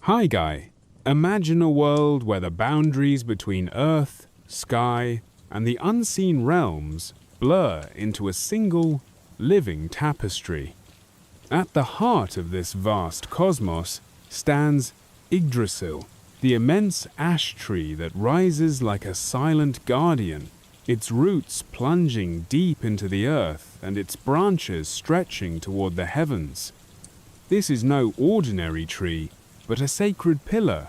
Hi Guy, imagine a world where the boundaries between Earth, sky, and the unseen realms blur into a single, living tapestry. At the heart of this vast cosmos stands Yggdrasil, the immense ash tree that rises like a silent guardian, its roots plunging deep into the earth and its branches stretching toward the heavens. This is no ordinary tree, but a sacred pillar,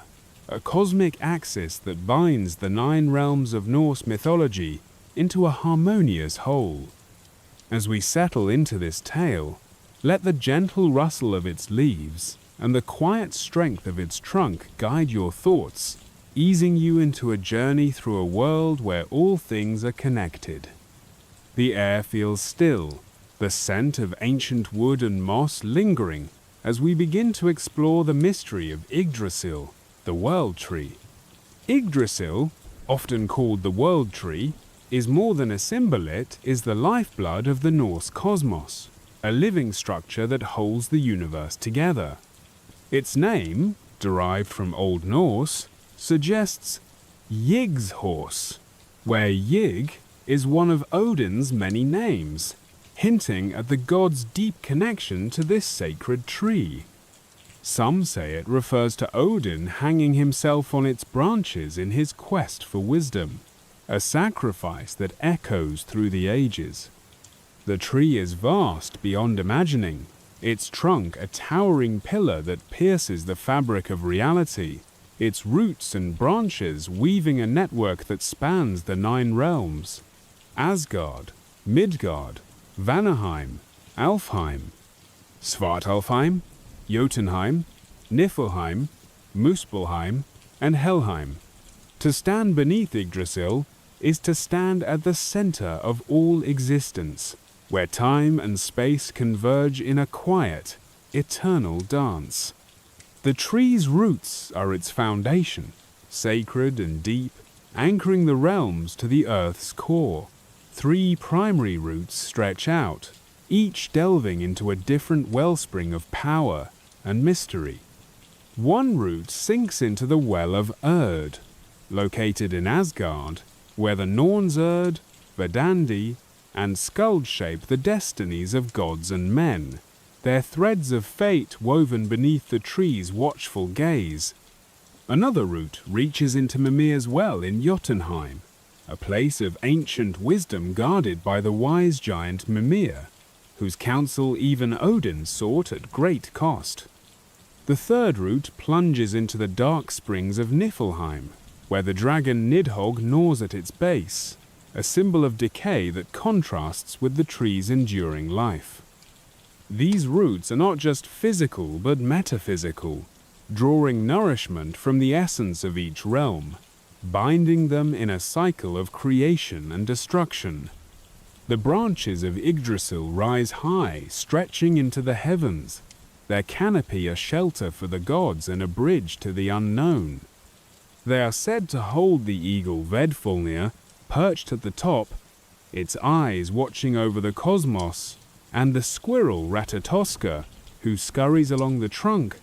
a cosmic axis that binds the 9 realms of Norse mythology into a harmonious whole. As we settle into this tale, let the gentle rustle of its leaves and the quiet strength of its trunk guide your thoughts, easing you into a journey through a world where all things are connected. The air feels still, the scent of ancient wood and moss lingering as we begin to explore the mystery of Yggdrasil, the World Tree. Yggdrasil, often called the World Tree, is more than a symbol. It is the lifeblood of the Norse cosmos, a living structure that holds the universe together. Its name, derived from Old Norse, suggests Yg's horse, where Ygg is one of Odin's many names, hinting at the god's deep connection to this sacred tree. Some say it refers to Odin hanging himself on its branches in his quest for wisdom, a sacrifice that echoes through the ages. The tree is vast beyond imagining, its trunk a towering pillar that pierces the fabric of reality, its roots and branches weaving a network that spans the 9 realms: Asgard, Midgard, Vanaheim, Alfheim, Svartalfheim, Jotunheim, Niflheim, Muspelheim, and Helheim. To stand beneath Yggdrasil is to stand at the center of all existence, where time and space converge in a quiet, eternal dance. The tree's roots are its foundation, sacred and deep, anchoring the realms to the earth's core. 3 primary roots stretch out, each delving into a different wellspring of power and mystery. One root sinks into the well of Erd, located in Asgard, where the Norns Erd, Verdandi, and Skuld shape the destinies of gods and men, their threads of fate woven beneath the tree's watchful gaze. Another root reaches into Mimir's well in Jotunheim, a place of ancient wisdom guarded by the wise giant Mimir, whose counsel even Odin sought at great cost. The third root plunges into the dark springs of Niflheim, where the dragon Nidhogg gnaws at its base, a symbol of decay that contrasts with the tree's enduring life. These roots are not just physical but metaphysical, drawing nourishment from the essence of each realm, binding them in a cycle of creation and destruction. The branches of Yggdrasil rise high, stretching into the heavens, their canopy a shelter for the gods and a bridge to the unknown. They are said to hold the eagle Vedfulnir, perched at the top, its eyes watching over the cosmos, and the squirrel Ratatoska, who scurries along the trunk,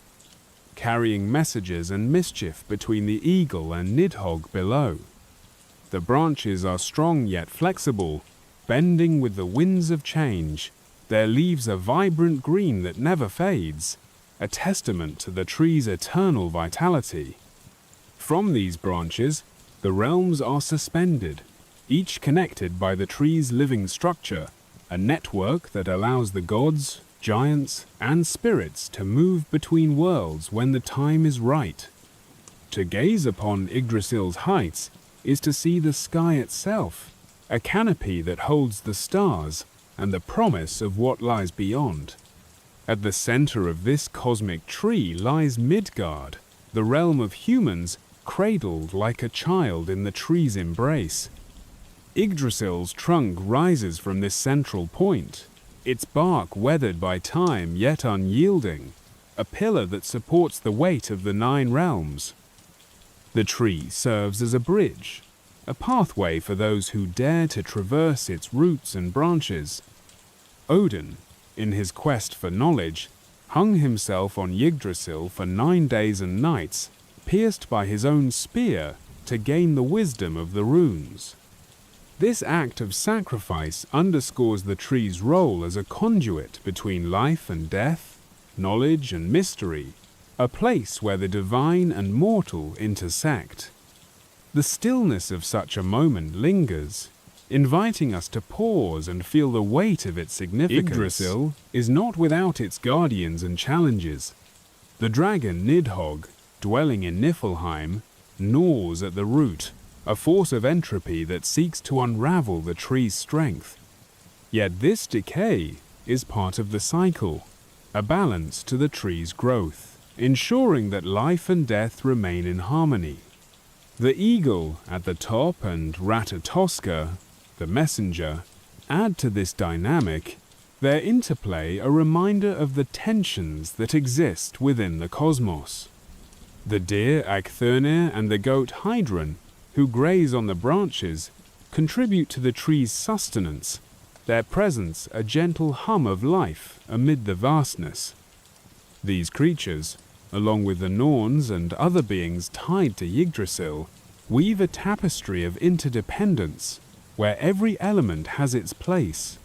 carrying messages and mischief between the eagle and Nidhogg below. The branches are strong yet flexible, bending with the winds of change. Their leaves are vibrant green that never fades, a testament to the tree's eternal vitality. From these branches, the realms are suspended, each connected by the tree's living structure, a network that allows the gods, giants, and spirits to move between worlds when the time is right. To gaze upon Yggdrasil's heights is to see the sky itself, a canopy that holds the stars and the promise of what lies beyond. At the center of this cosmic tree lies Midgard, the realm of humans cradled like a child in the tree's embrace. Yggdrasil's trunk rises from this central point, its bark weathered by time yet unyielding, a pillar that supports the weight of the 9 realms. The tree serves as a bridge, a pathway for those who dare to traverse its roots and branches. Odin, in his quest for knowledge, hung himself on Yggdrasil for 9 days and nights, pierced by his own spear to gain the wisdom of the runes. This act of sacrifice underscores the tree's role as a conduit between life and death, knowledge and mystery, a place where the divine and mortal intersect. The stillness of such a moment lingers, inviting us to pause and feel the weight of its significance. Yggdrasil is not without its guardians and challenges. The dragon Nidhogg, dwelling in Niflheim, gnaws at the root, a force of entropy that seeks to unravel the tree's strength. Yet this decay is part of the cycle, a balance to the tree's growth, ensuring that life and death remain in harmony. The eagle at the top and Ratatoska, the messenger, add to this dynamic, their interplay a reminder of the tensions that exist within the cosmos. The deer Acthurnir and the goat Hydron, who graze on the branches, contribute to the tree's sustenance, their presence a gentle hum of life amid the vastness. These creatures, along with the Norns and other beings tied to Yggdrasil, weave a tapestry of interdependence, where every element has its place.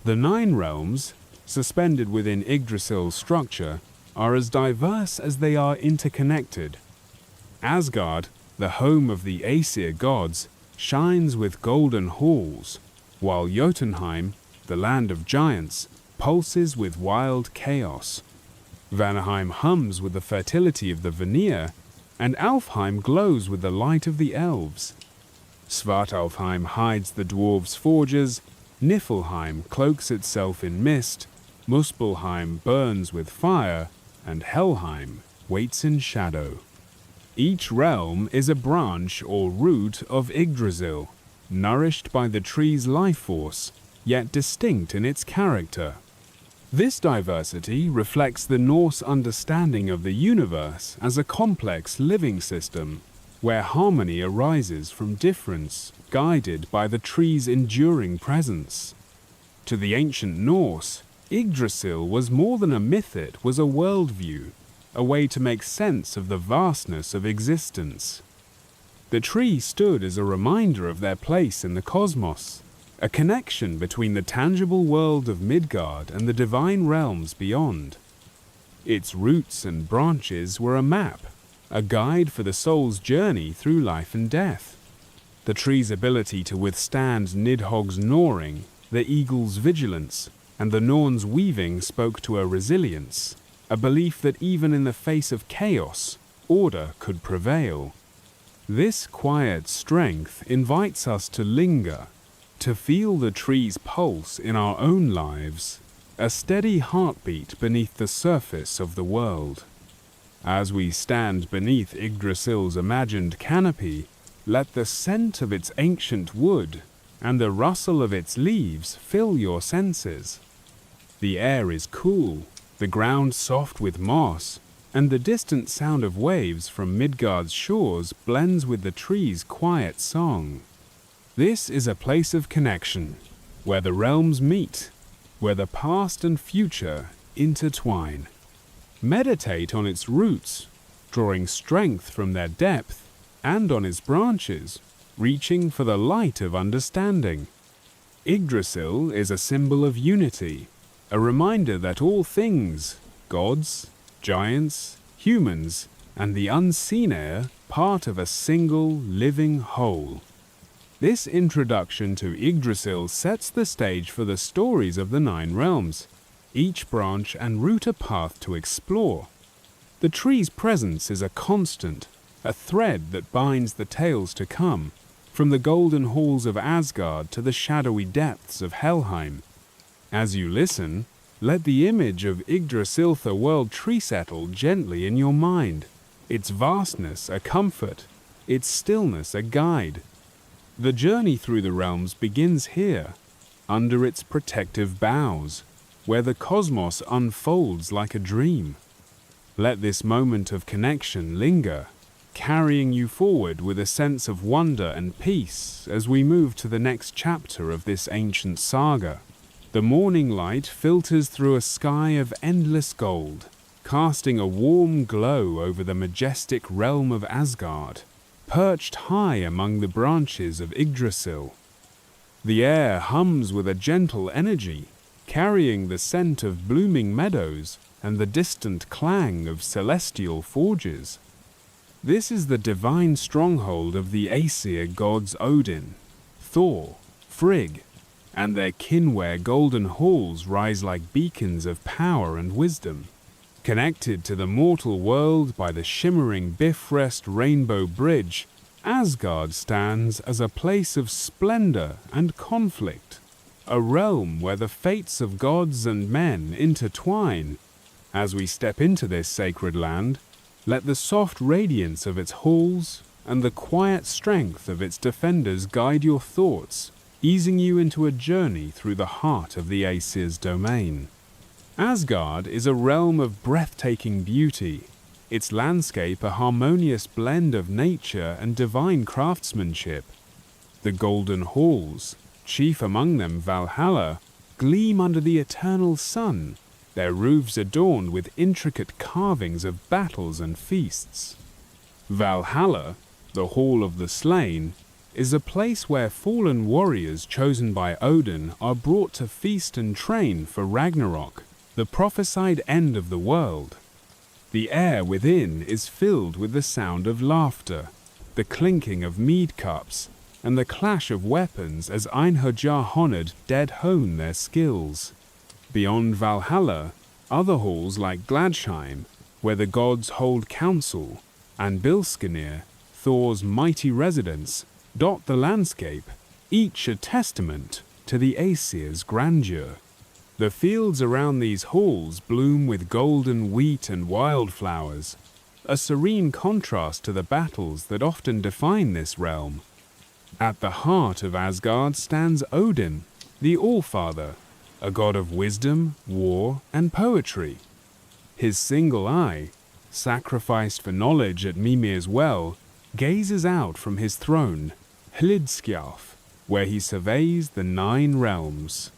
The 9 realms, suspended within Yggdrasil's structure, are as diverse as they are interconnected. Asgard, the home of the Aesir gods, shines with golden halls, while Jotunheim, the land of giants, pulses with wild chaos. Vanaheim hums with the fertility of the Vanir, and Alfheim glows with the light of the elves. Svartalfheim hides the dwarves' forges, Niflheim cloaks itself in mist, Muspelheim burns with fire, and Helheim waits in shadow. Each realm is a branch or root of Yggdrasil, nourished by the tree's life force, yet distinct in its character. This diversity reflects the Norse understanding of the universe as a complex living system, where harmony arises from difference, guided by the tree's enduring presence. To the ancient Norse, Yggdrasil was more than a myth, it was a worldview, a way to make sense of the vastness of existence. The tree stood as a reminder of their place in the cosmos, a connection between the tangible world of Midgard and the divine realms beyond. Its roots and branches were a map, a guide for the soul's journey through life and death. The tree's ability to withstand Nidhogg's gnawing, the eagle's vigilance, and the Norn's weaving spoke to a resilience, a belief that even in the face of chaos, order could prevail. This quiet strength invites us to linger, to feel the tree's pulse in our own lives, a steady heartbeat beneath the surface of the world. As we stand beneath Yggdrasil's imagined canopy, let the scent of its ancient wood and the rustle of its leaves fill your senses. The air is cool, the ground soft with moss, and the distant sound of waves from Midgard's shores blends with the tree's quiet song. This is a place of connection, where the realms meet, where the past and future intertwine. Meditate on its roots, drawing strength from their depth, and on its branches, reaching for the light of understanding. Yggdrasil is a symbol of unity, a reminder that all things, gods, giants, humans, and the unseen are part of a single living whole. This introduction to Yggdrasil sets the stage for the stories of the 9 realms, each branch and root a path to explore. The tree's presence is a constant, a thread that binds the tales to come, from the golden halls of Asgard to the shadowy depths of Helheim. As you listen, let the image of Yggdrasil, the world tree, settle gently in your mind, its vastness a comfort, its stillness a guide. The journey through the realms begins here, under its protective boughs, where the cosmos unfolds like a dream. Let this moment of connection linger, carrying you forward with a sense of wonder and peace as we move to the next chapter of this ancient saga. The morning light filters through a sky of endless gold, casting a warm glow over the majestic realm of Asgard, perched high among the branches of Yggdrasil. The air hums with a gentle energy, carrying the scent of blooming meadows and the distant clang of celestial forges. This is the divine stronghold of the Aesir gods Odin, Thor, Frigg, and their kin where golden halls rise like beacons of power and wisdom. Connected to the mortal world by the shimmering Bifrost Rainbow Bridge, Asgard stands as a place of splendor and conflict, a realm where the fates of gods and men intertwine. As we step into this sacred land, let the soft radiance of its halls and the quiet strength of its defenders guide your thoughts, easing you into a journey through the heart of the Aesir's domain. Asgard is a realm of breathtaking beauty, its landscape a harmonious blend of nature and divine craftsmanship. The golden halls, chief among them Valhalla, gleam under the eternal sun, their roofs adorned with intricate carvings of battles and feasts. Valhalla, the Hall of the Slain, is a place where fallen warriors chosen by Odin are brought to feast and train for Ragnarok, the prophesied end of the world. The air within is filled with the sound of laughter, the clinking of mead cups, and the clash of weapons as Einherjar Honored dead hone their skills. Beyond Valhalla, other halls like Gladsheim, where the gods hold council, and Bilskirnir, Thor's mighty residence, dot the landscape, each a testament to the Aesir's grandeur. The fields around these halls bloom with golden wheat and wildflowers, a serene contrast to the battles that often define this realm. At the heart of Asgard stands Odin, the Allfather, a god of wisdom, war, and poetry. His single eye, sacrificed for knowledge at Mimir's well, gazes out from his throne, Hlidskjalf, where he surveys the 9 realms.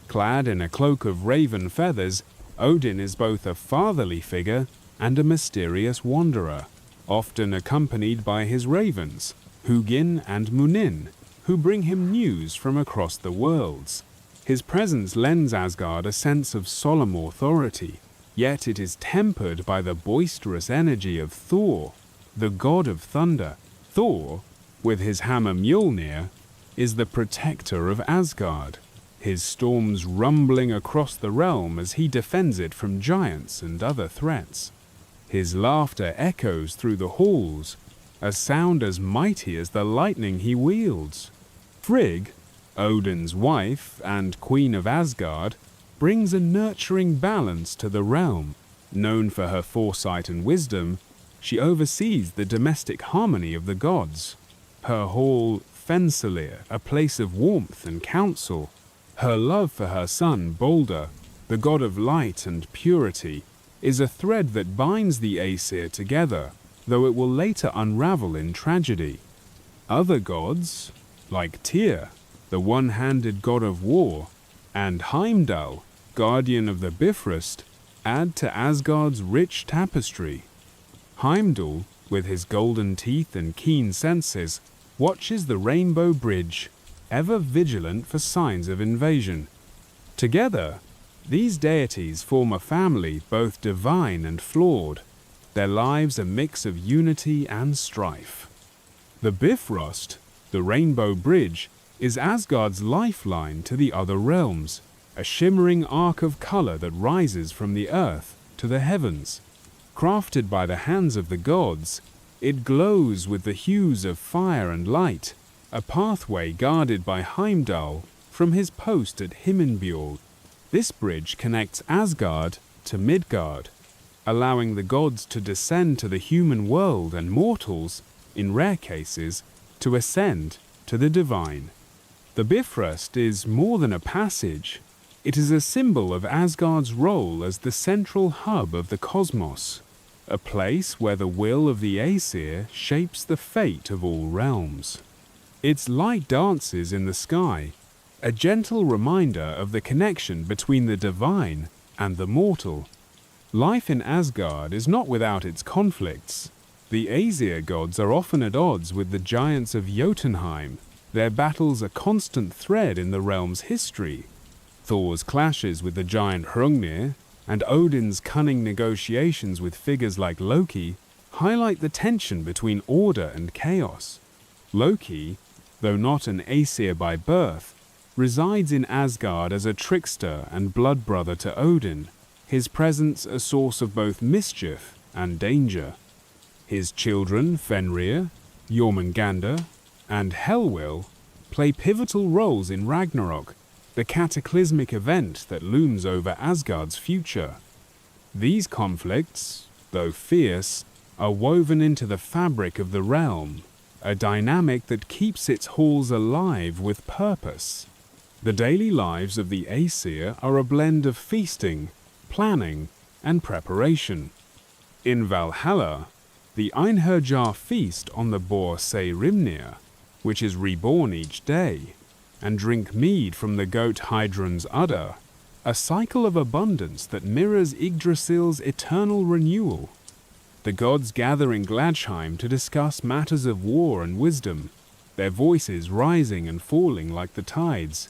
Clad in a cloak of raven feathers, Odin is both a fatherly figure and a mysterious wanderer, often accompanied by his ravens, Hugin and Munin, who bring him news from across the worlds. His presence lends Asgard a sense of solemn authority, yet it is tempered by the boisterous energy of Thor, the god of thunder. Thor, with his hammer Mjolnir, is the protector of Asgard, his storms rumbling across the realm as he defends it from giants and other threats. His laughter echoes through the halls, a sound as mighty as the lightning he wields. Frigg, Odin's wife and queen of Asgard, brings a nurturing balance to the realm. Known for her foresight and wisdom, she oversees the domestic harmony of the gods. Her hall, Fensalir, a place of warmth and counsel. Her love for her son, Balder, the god of light and purity, is a thread that binds the Aesir together, though it will later unravel in tragedy. Other gods, like Tyr, the one-handed god of war, and Heimdall, guardian of the Bifrost, add to Asgard's rich tapestry. Heimdall, with his golden teeth and keen senses, watches the Rainbow Bridge, ever vigilant for signs of invasion. Together, these deities form a family both divine and flawed, their lives a mix of unity and strife. The Bifrost, the Rainbow Bridge, is Asgard's lifeline to the other realms, a shimmering arc of color that rises from the earth to the heavens. Crafted by the hands of the gods, it glows with the hues of fire and light, a pathway guarded by Heimdall from his post at Himinbjorg. This bridge connects Asgard to Midgard, allowing the gods to descend to the human world and mortals, in rare cases, to ascend to the divine. The Bifrost is more than a passage. It is a symbol of Asgard's role as the central hub of the cosmos, a place where the will of the Aesir shapes the fate of all realms. Its light dances in the sky, a gentle reminder of the connection between the divine and the mortal. Life in Asgard is not without its conflicts. The Aesir gods are often at odds with the giants of Jotunheim. Their battles a constant thread in the realm's history. Thor's clashes with the giant Hrungnir and Odin's cunning negotiations with figures like Loki highlight the tension between order and chaos. Loki, though not an Aesir by birth, resides in Asgard as a trickster and blood brother to Odin, his presence a source of both mischief and danger. His children, Fenrir, Jormungandr, and Helwyl, play pivotal roles in Ragnarok, the cataclysmic event that looms over Asgard's future. These conflicts, though fierce, are woven into the fabric of the realm, a dynamic that keeps its halls alive with purpose. The daily lives of the Aesir are a blend of feasting, planning, and preparation. In Valhalla, the Einherjar feast on the boar Saehrimnir, which is reborn each day, and drink mead from the goat Heidrun's udder, a cycle of abundance that mirrors Yggdrasil's eternal renewal. The gods gather in Gladsheim to discuss matters of war and wisdom, their voices rising and falling like the tides.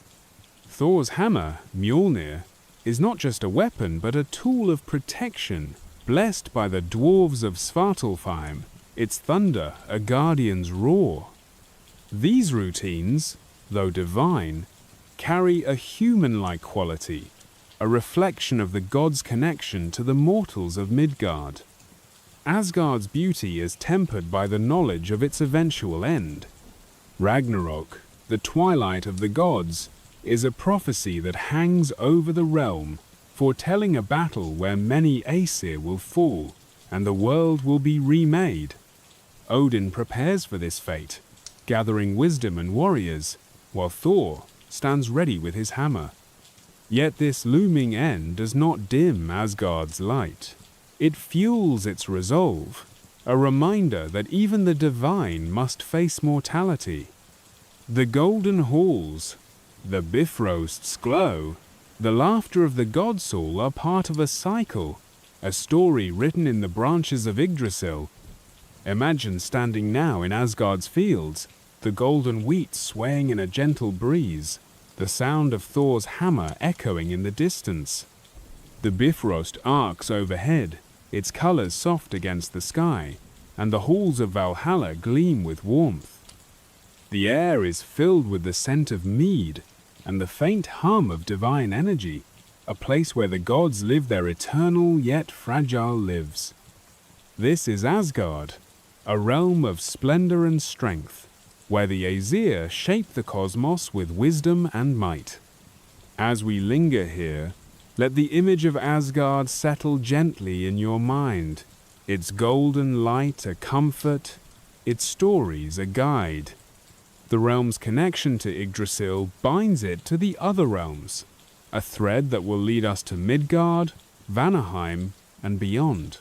Thor's hammer, Mjolnir, is not just a weapon but a tool of protection, blessed by the dwarves of Svartalfheim, its thunder a guardian's roar. These routines, though divine, carry a human-like quality, a reflection of the gods' connection to the mortals of Midgard. Asgard's beauty is tempered by the knowledge of its eventual end. Ragnarok, the twilight of the gods, is a prophecy that hangs over the realm, foretelling a battle where many Aesir will fall and the world will be remade. Odin prepares for this fate, gathering wisdom and warriors, while Thor stands ready with his hammer. Yet this looming end does not dim Asgard's light. It fuels its resolve, a reminder that even the divine must face mortality. The golden halls, the Bifrost's glow, the laughter of the Godsoul are part of a cycle, a story written in the branches of Yggdrasil. Imagine standing now in Asgard's fields, the golden wheat swaying in a gentle breeze, the sound of Thor's hammer echoing in the distance. The Bifrost arcs overhead, its colors soft against the sky, and the halls of Valhalla gleam with warmth. The air is filled with the scent of mead and the faint hum of divine energy, a place where the gods live their eternal yet fragile lives. This is Asgard, a realm of splendor and strength, where the Aesir shape the cosmos with wisdom and might. As we linger here, let the image of Asgard settle gently in your mind, its golden light a comfort, its stories a guide. The realm's connection to Yggdrasil binds it to the other realms, a thread that will lead us to Midgard, Vanaheim, and beyond.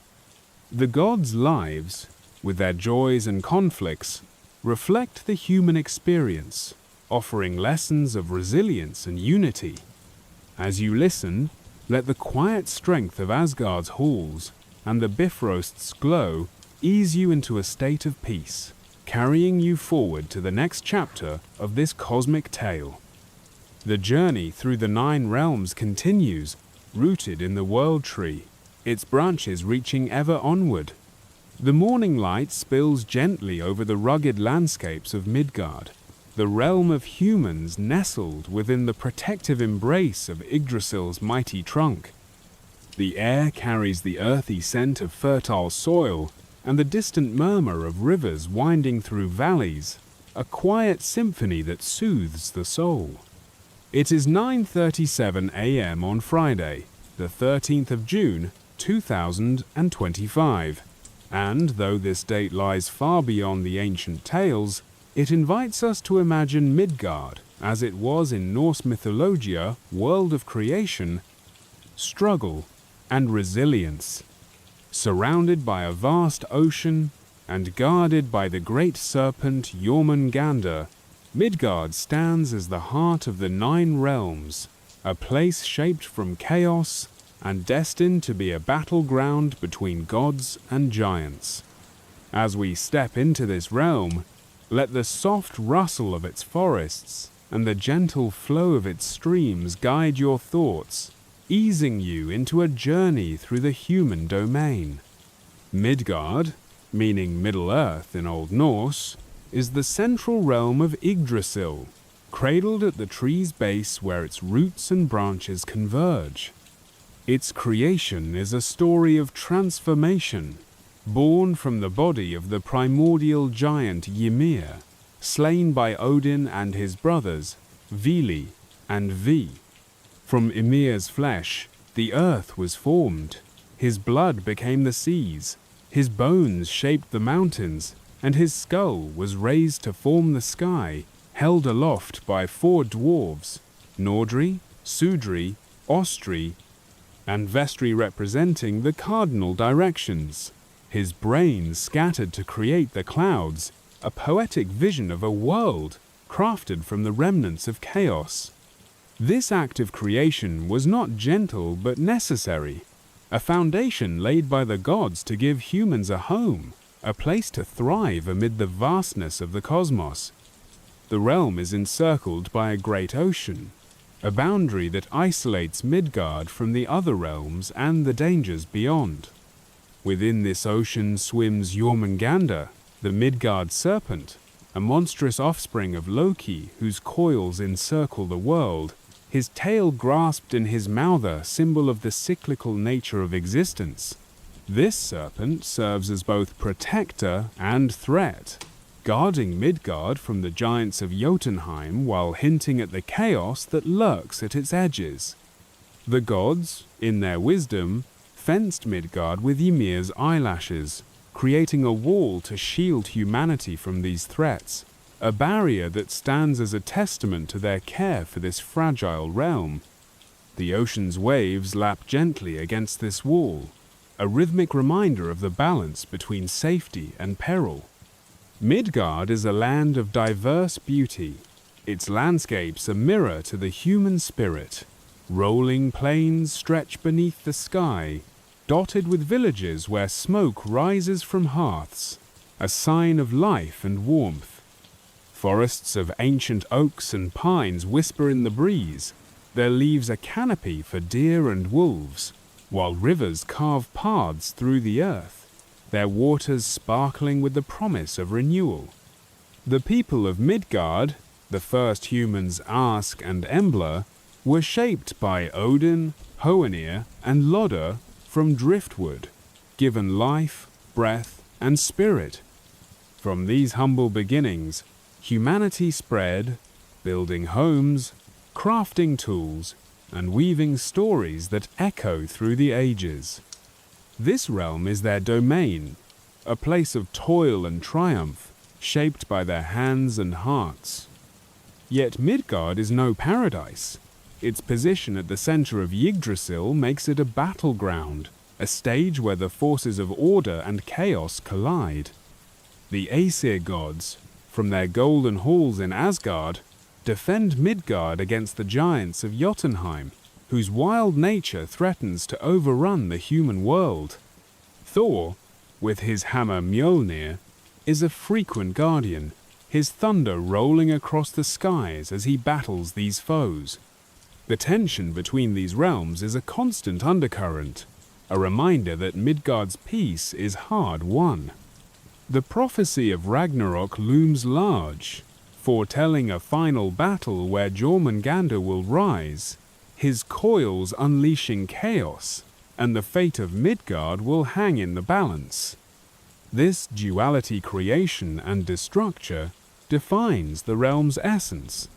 The gods' lives, with their joys and conflicts, reflect the human experience, offering lessons of resilience and unity. As you listen, let the quiet strength of Asgard's halls and the Bifrost's glow ease you into a state of peace, carrying you forward to the next chapter of this cosmic tale. The journey through the 9 realms continues, rooted in the World Tree, its branches reaching ever onward. The morning light spills gently over the rugged landscapes of Midgard, the realm of humans nestled within the protective embrace of Yggdrasil's mighty trunk. The air carries the earthy scent of fertile soil and the distant murmur of rivers winding through valleys, a quiet symphony that soothes the soul. It is 9:37 a.m. on Friday, the 13th of June, 2025, and though this date lies far beyond the ancient tales, it invites us to imagine Midgard as it was in Norse mythologia, world of creation, struggle, and resilience. Surrounded by a vast ocean and guarded by the great serpent Jormungandr, Midgard stands as the heart of the 9 realms, a place shaped from chaos and destined to be a battleground between gods and giants. As we step into this realm, let the soft rustle of its forests and the gentle flow of its streams guide your thoughts, easing you into a journey through the human domain. Midgard, meaning Middle-earth in Old Norse, is the central realm of Yggdrasil, cradled at the tree's base where its roots and branches converge. Its creation is a story of transformation, born from the body of the primordial giant Ymir, slain by Odin and his brothers, Vili and Vi. From Ymir's flesh, the earth was formed. His blood became the seas, his bones shaped the mountains, and his skull was raised to form the sky, held aloft by 4 dwarves, Nordri, Sudri, Ostri, and Vestri, representing the cardinal directions. His brain scattered to create the clouds, a poetic vision of a world crafted from the remnants of chaos. This act of creation was not gentle but necessary, a foundation laid by the gods to give humans a home, a place to thrive amid the vastness of the cosmos. The realm is encircled by a great ocean, a boundary that isolates Midgard from the other realms and the dangers beyond. Within this ocean swims Jormungandr, the Midgard serpent, a monstrous offspring of Loki whose coils encircle the world, his tail grasped in his mouth, a symbol of the cyclical nature of existence. This serpent serves as both protector and threat, guarding Midgard from the giants of Jotunheim while hinting at the chaos that lurks at its edges. The gods, in their wisdom, fenced Midgard with Ymir's eyelashes, creating a wall to shield humanity from these threats, a barrier that stands as a testament to their care for this fragile realm. The ocean's waves lap gently against this wall, a rhythmic reminder of the balance between safety and peril. Midgard is a land of diverse beauty, its landscapes a mirror to the human spirit. Rolling plains stretch beneath the sky, dotted with villages where smoke rises from hearths, a sign of life and warmth. Forests of ancient oaks and pines whisper in the breeze, their leaves a canopy for deer and wolves, while rivers carve paths through the earth, their waters sparkling with the promise of renewal. The people of Midgard, the first humans Ask and Embla, were shaped by Odin, Hoenir, and Lodr from driftwood, given life, breath, and spirit. From these humble beginnings, humanity spread, building homes, crafting tools, and weaving stories that echo through the ages. This realm is their domain, a place of toil and triumph, shaped by their hands and hearts. Yet Midgard is no paradise. Its position at the center of Yggdrasil makes it a battleground, a stage where the forces of order and chaos collide. The Aesir gods, from their golden halls in Asgard, defend Midgard against the giants of Jotunheim, whose wild nature threatens to overrun the human world. Thor, with his hammer Mjolnir, is a frequent guardian, his thunder rolling across the skies as he battles these foes. The tension between these realms is a constant undercurrent, a reminder that Midgard's peace is hard-won. The prophecy of Ragnarok looms large, foretelling a final battle where Jormungandr will rise, his coils unleashing chaos, and the fate of Midgard will hang in the balance. This duality, creation and destruction, defines the realm's essence.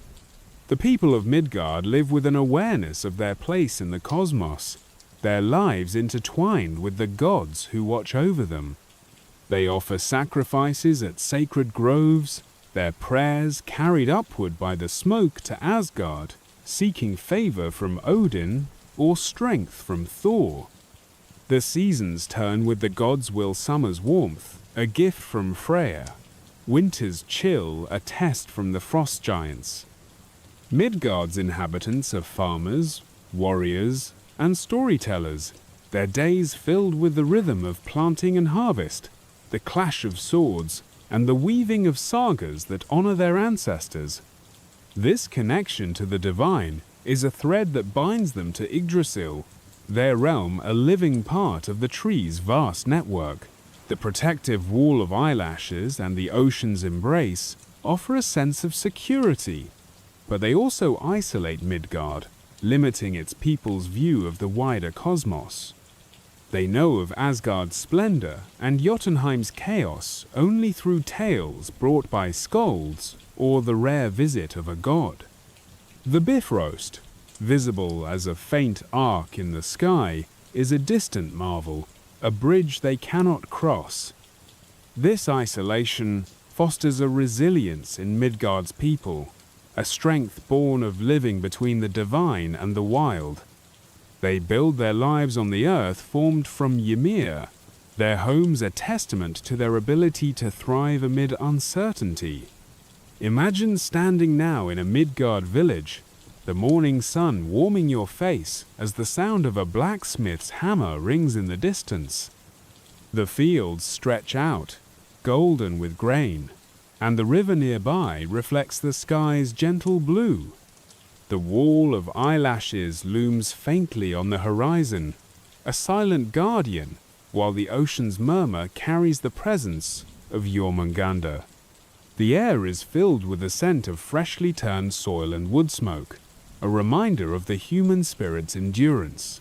The people of Midgard live with an awareness of their place in the cosmos, their lives intertwined with the gods who watch over them. They offer sacrifices at sacred groves, their prayers carried upward by the smoke to Asgard, seeking favor from Odin or strength from Thor. The seasons turn with the gods' will summer's warmth, a gift from Freya. winter's chill a test from the frost giants. Midgard's inhabitants are farmers, warriors, and storytellers, their days filled with the rhythm of planting and harvest, the clash of swords, and the weaving of sagas that honor their ancestors. This connection to the divine is a thread that binds them to Yggdrasil, their realm a living part of the tree's vast network. The protective wall of eyelashes and the ocean's embrace offer a sense of security, but they also isolate Midgard, limiting its people's view of the wider cosmos. They know of Asgard's splendor and Jotunheim's chaos only through tales brought by skalds or the rare visit of a god. The Bifrost, visible as a faint arc in the sky, is a distant marvel, a bridge they cannot cross. This isolation fosters a resilience in Midgard's people, a strength born of living between the divine and the wild. They build their lives on the earth formed from Ymir, their homes a testament to their ability to thrive amid uncertainty. Imagine standing now in a Midgard village, the morning sun warming your face as the sound of a blacksmith's hammer rings in the distance. The fields stretch out, golden with grain, and the river nearby reflects the sky's gentle blue. The wall of eyelashes looms faintly on the horizon, a silent guardian, while the ocean's murmur carries the presence of Jormungandr. The air is filled with the scent of freshly turned soil and wood smoke, a reminder of the human spirit's endurance.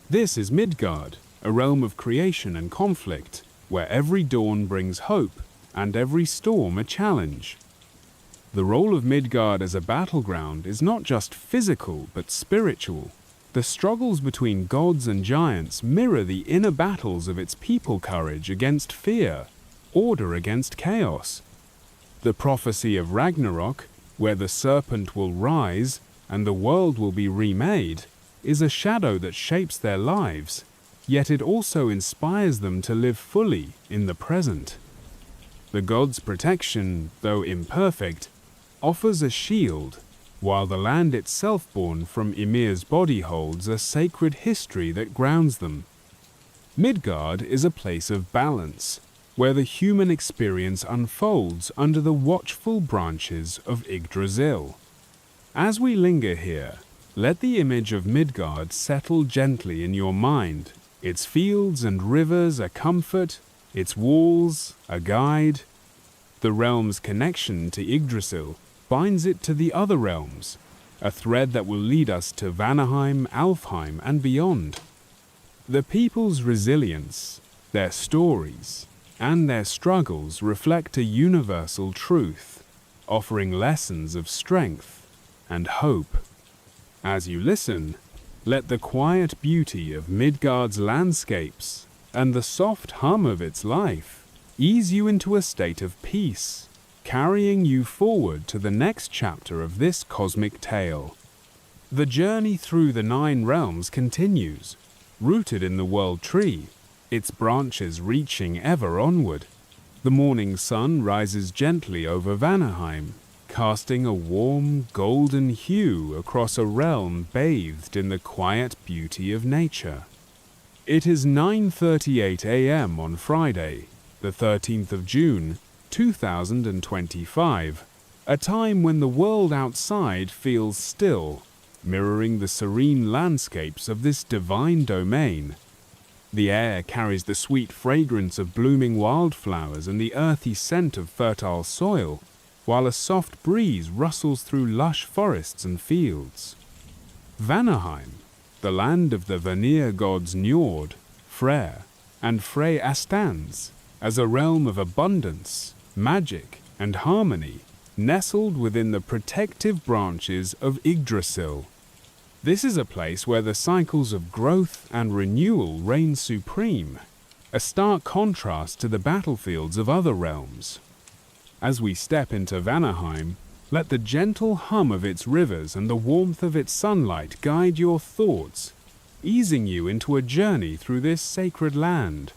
This is Midgard, a realm of creation and conflict, where every dawn brings hope and every storm a challenge. The role of Midgard as a battleground is not just physical but spiritual. The struggles between gods and giants mirror the inner battles of its people, courage against fear, order against chaos. The prophecy of Ragnarok, where the serpent will rise and the world will be remade, is a shadow that shapes their lives, yet it also inspires them to live fully in the present. The god's protection, though imperfect, offers a shield, while the land itself born from Ymir's body holds a sacred history that grounds them. Midgard is a place of balance, where the human experience unfolds under the watchful branches of Yggdrasil. As we linger here, let the image of Midgard settle gently in your mind, its fields and rivers a comfort, its walls a guide. The realm's connection to Yggdrasil binds it to the other realms, a thread that will lead us to Vanaheim, Alfheim, and beyond. The people's resilience, their stories, and their struggles reflect a universal truth, offering lessons of strength and hope. As you listen, let the quiet beauty of Midgard's landscapes and the soft hum of its life ease you into a state of peace, carrying you forward to the next chapter of this cosmic tale. The journey through the 9 realms continues, rooted in the world tree, its branches reaching ever onward. The morning sun rises gently over Vanaheim, casting a warm, golden hue across a realm bathed in the quiet beauty of nature. It is 9:38 a.m. on Friday, the 13th of June, 2025, a time when the world outside feels still, mirroring the serene landscapes of this divine domain. The air carries the sweet fragrance of blooming wildflowers and the earthy scent of fertile soil, while a soft breeze rustles through lush forests and fields. Vanaheim, the land of the Vanir gods Njord, Freyr, and Frey stands as a realm of abundance, magic, and harmony, nestled within the protective branches of Yggdrasil. This is a place where the cycles of growth and renewal reign supreme, a stark contrast to the battlefields of other realms. As we step into Vanaheim, let the gentle hum of its rivers and the warmth of its sunlight guide your thoughts, easing you into a journey through this sacred land.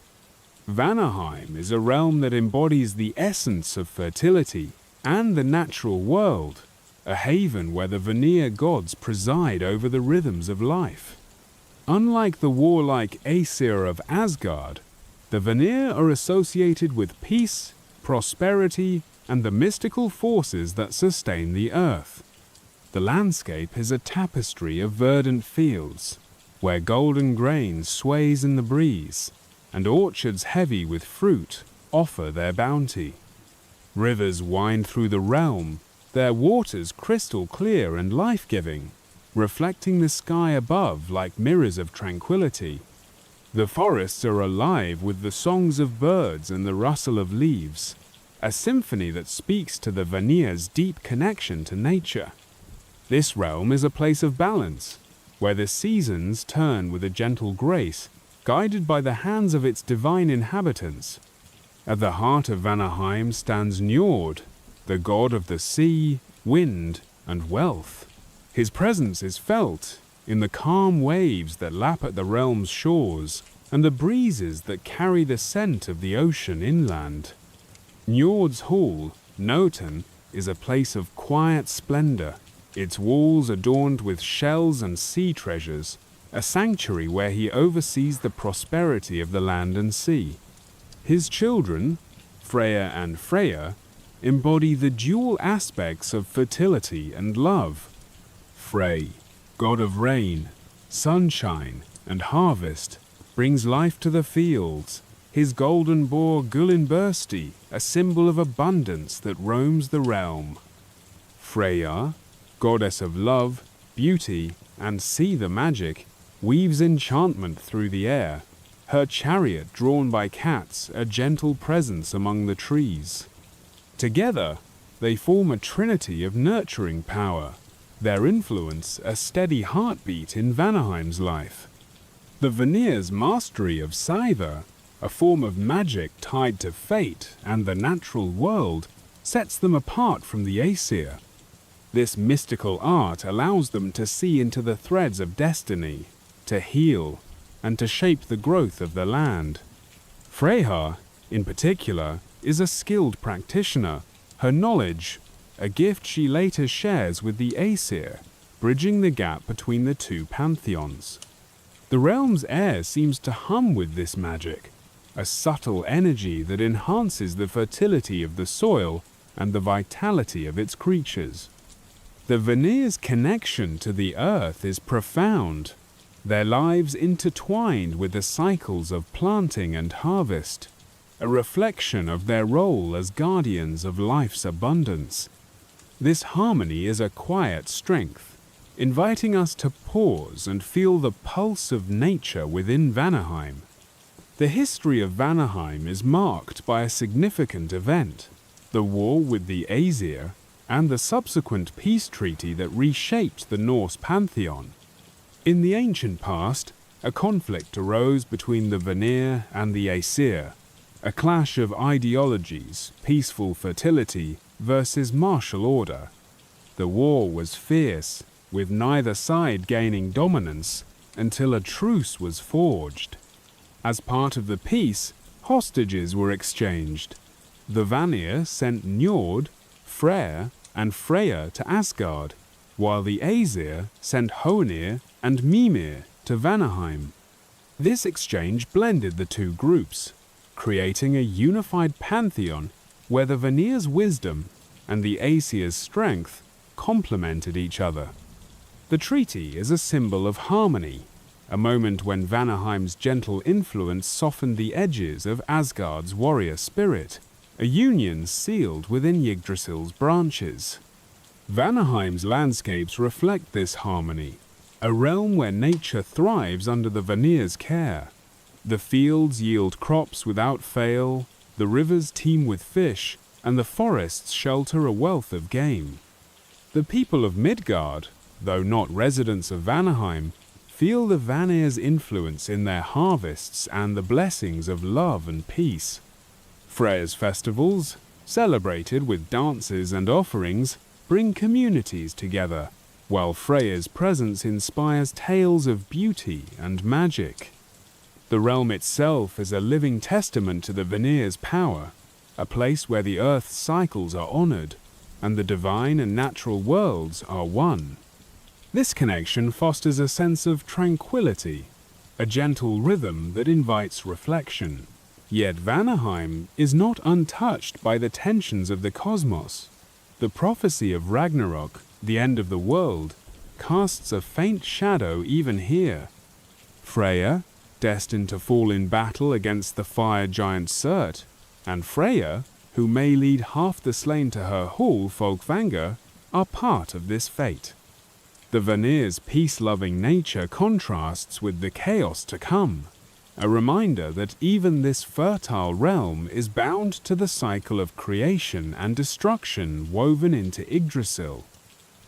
Vanaheim is a realm that embodies the essence of fertility and the natural world, a haven where the Vanir gods preside over the rhythms of life. Unlike the warlike Aesir of Asgard, the Vanir are associated with peace, prosperity, and the mystical forces that sustain the earth. The landscape is a tapestry of verdant fields, where golden grain sways in the breeze, and orchards heavy with fruit offer their bounty. Rivers wind through the realm, their waters crystal clear and life-giving, reflecting the sky above like mirrors of tranquility. The forests are alive with the songs of birds and the rustle of leaves, a symphony that speaks to the Vanir's deep connection to nature. This realm is a place of balance, where the seasons turn with a gentle grace, guided by the hands of its divine inhabitants. At the heart of Vanaheim stands Njord, the god of the sea, wind, and wealth. His presence is felt in the calm waves that lap at the realm's shores and the breezes that carry the scent of the ocean inland. Njord's hall, Noten, is a place of quiet splendor, its walls adorned with shells and sea treasures, a sanctuary where he oversees the prosperity of the land and sea. His children, Freya and Freya, embody the dual aspects of fertility and love. Frey, god of rain, sunshine, and harvest, brings life to the fields, his golden boar Gullinbursti, a symbol of abundance that roams the realm. Freya, goddess of love, beauty, and sea the magic, weaves enchantment through the air, her chariot drawn by cats a gentle presence among the trees. Together, they form a trinity of nurturing power, their influence a steady heartbeat in Vanaheim's life. The Vanir's mastery of Scyther, a form of magic tied to fate and the natural world, sets them apart from the Aesir. This mystical art allows them to see into the threads of destiny, to heal, and to shape the growth of the land. Freyja, in particular, is a skilled practitioner, her knowledge, a gift she later shares with the Aesir, bridging the gap between the two pantheons. The realm's air seems to hum with this magic, a subtle energy that enhances the fertility of the soil and the vitality of its creatures. The Vanir's connection to the earth is profound, their lives intertwined with the cycles of planting and harvest, a reflection of their role as guardians of life's abundance. This harmony is a quiet strength, inviting us to pause and feel the pulse of nature within Vanaheim. The history of Vanaheim is marked by a significant event, the war with the Aesir, and the subsequent peace treaty that reshaped the Norse pantheon. In the ancient past, a conflict arose between the Vanir and the Aesir, a clash of ideologies, peaceful fertility versus martial order. The war was fierce, with neither side gaining dominance until a truce was forged. As part of the peace, hostages were exchanged. The Vanir sent Njord, Freyr, and Freya to Asgard, while the Aesir sent Honir and Mimir to Vanaheim. This exchange blended the two groups, creating a unified pantheon where the Vanir's wisdom and the Aesir's strength complemented each other. The treaty is a symbol of harmony, a moment when Vanaheim's gentle influence softened the edges of Asgard's warrior spirit, a union sealed within Yggdrasil's branches. Vanaheim's landscapes reflect this harmony, a realm where nature thrives under the Vanir's care. The fields yield crops without fail, the rivers teem with fish, and the forests shelter a wealth of game. The people of Midgard, though not residents of Vanaheim, feel the Vanir's influence in their harvests and the blessings of love and peace. Freya's festivals, celebrated with dances and offerings, bring communities together, while Freya's presence inspires tales of beauty and magic. The realm itself is a living testament to the Vanir's power, a place where the earth's cycles are honored, and the divine and natural worlds are one. This connection fosters a sense of tranquility, a gentle rhythm that invites reflection. Yet Vanaheim is not untouched by the tensions of the cosmos. The prophecy of Ragnarok, the end of the world, casts a faint shadow even here. Freya, destined to fall in battle against the fire giant Surt, and Freyja, who may lead half the slain to her hall, Folkvanga, are part of this fate. The Vanir's peace-loving nature contrasts with the chaos to come, a reminder that even this fertile realm is bound to the cycle of creation and destruction woven into Yggdrasil.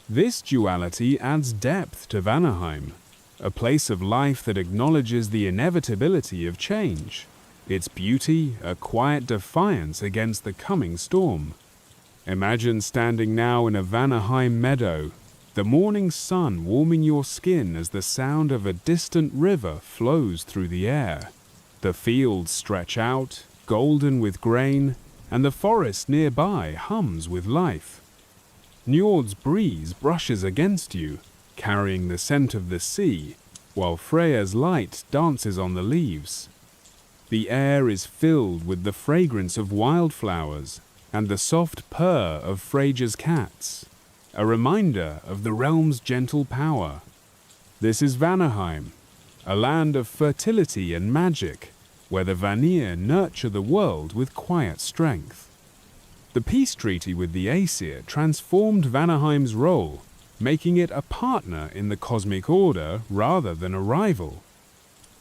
This duality adds depth to Vanaheim, a place of life that acknowledges the inevitability of change, its beauty a quiet defiance against the coming storm. Imagine standing now in a Vanaheim meadow, the morning sun warming your skin as the sound of a distant river flows through the air. The fields stretch out, golden with grain, and the forest nearby hums with life. Njord's breeze brushes against you, carrying the scent of the sea, while Freya's light dances on the leaves. The air is filled with the fragrance of wildflowers and the soft purr of Freyja's cats, a reminder of the realm's gentle power. This is Vanaheim, a land of fertility and magic, where the Vanir nurture the world with quiet strength. The peace treaty with the Aesir transformed Vanaheim's role, making it a partner in the cosmic order rather than a rival.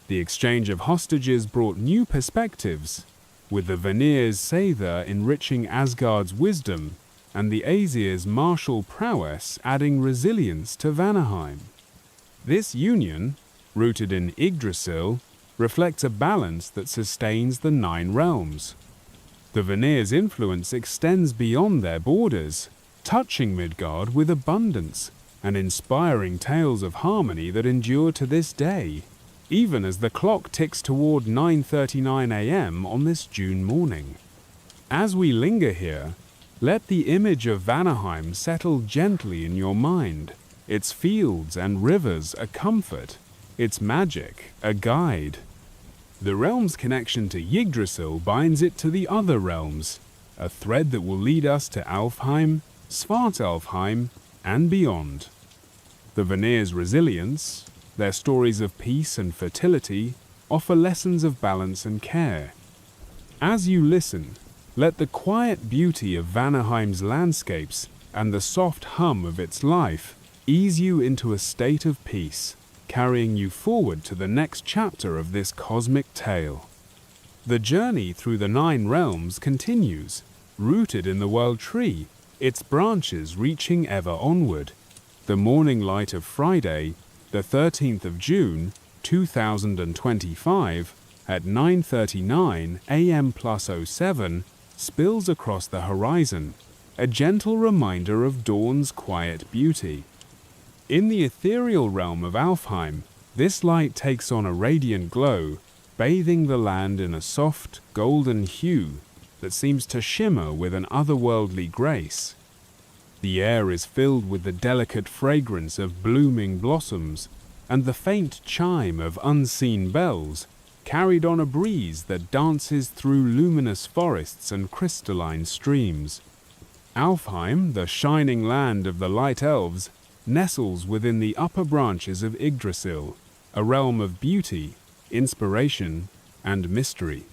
The exchange of hostages brought new perspectives, with the Vanir's Seidr enriching Asgard's wisdom and the Aesir's martial prowess adding resilience to Vanaheim. This union, rooted in Yggdrasil, reflects a balance that sustains the 9 realms. The Vanir's influence extends beyond their borders, touching Midgard with abundance and inspiring tales of harmony that endure to this day, even as the clock ticks toward 9:39 a.m. on this June morning. As we linger here, let the image of Vanaheim settle gently in your mind, its fields and rivers a comfort, its magic a guide. The realm's connection to Yggdrasil binds it to the other realms, a thread that will lead us to Alfheim, Svartalfheim, and beyond. The Vanir's resilience, their stories of peace and fertility, offer lessons of balance and care. As you listen, let the quiet beauty of Vanaheim's landscapes and the soft hum of its life ease you into a state of peace, carrying you forward to the next chapter of this cosmic tale. The journey through the 9 realms continues, rooted in the world tree, its branches reaching ever onward. The morning light of Friday, the 13th of June, 2025, at 9:39 a.m. plus 07, spills across the horizon, a gentle reminder of dawn's quiet beauty. In the ethereal realm of Alfheim, this light takes on a radiant glow, bathing the land in a soft, golden hue that seems to shimmer with an otherworldly grace. The air is filled with the delicate fragrance of blooming blossoms and the faint chime of unseen bells, carried on a breeze that dances through luminous forests and crystalline streams. Alfheim, the shining land of the Light Elves, nestles within the upper branches of Yggdrasil, a realm of beauty, inspiration, and mystery.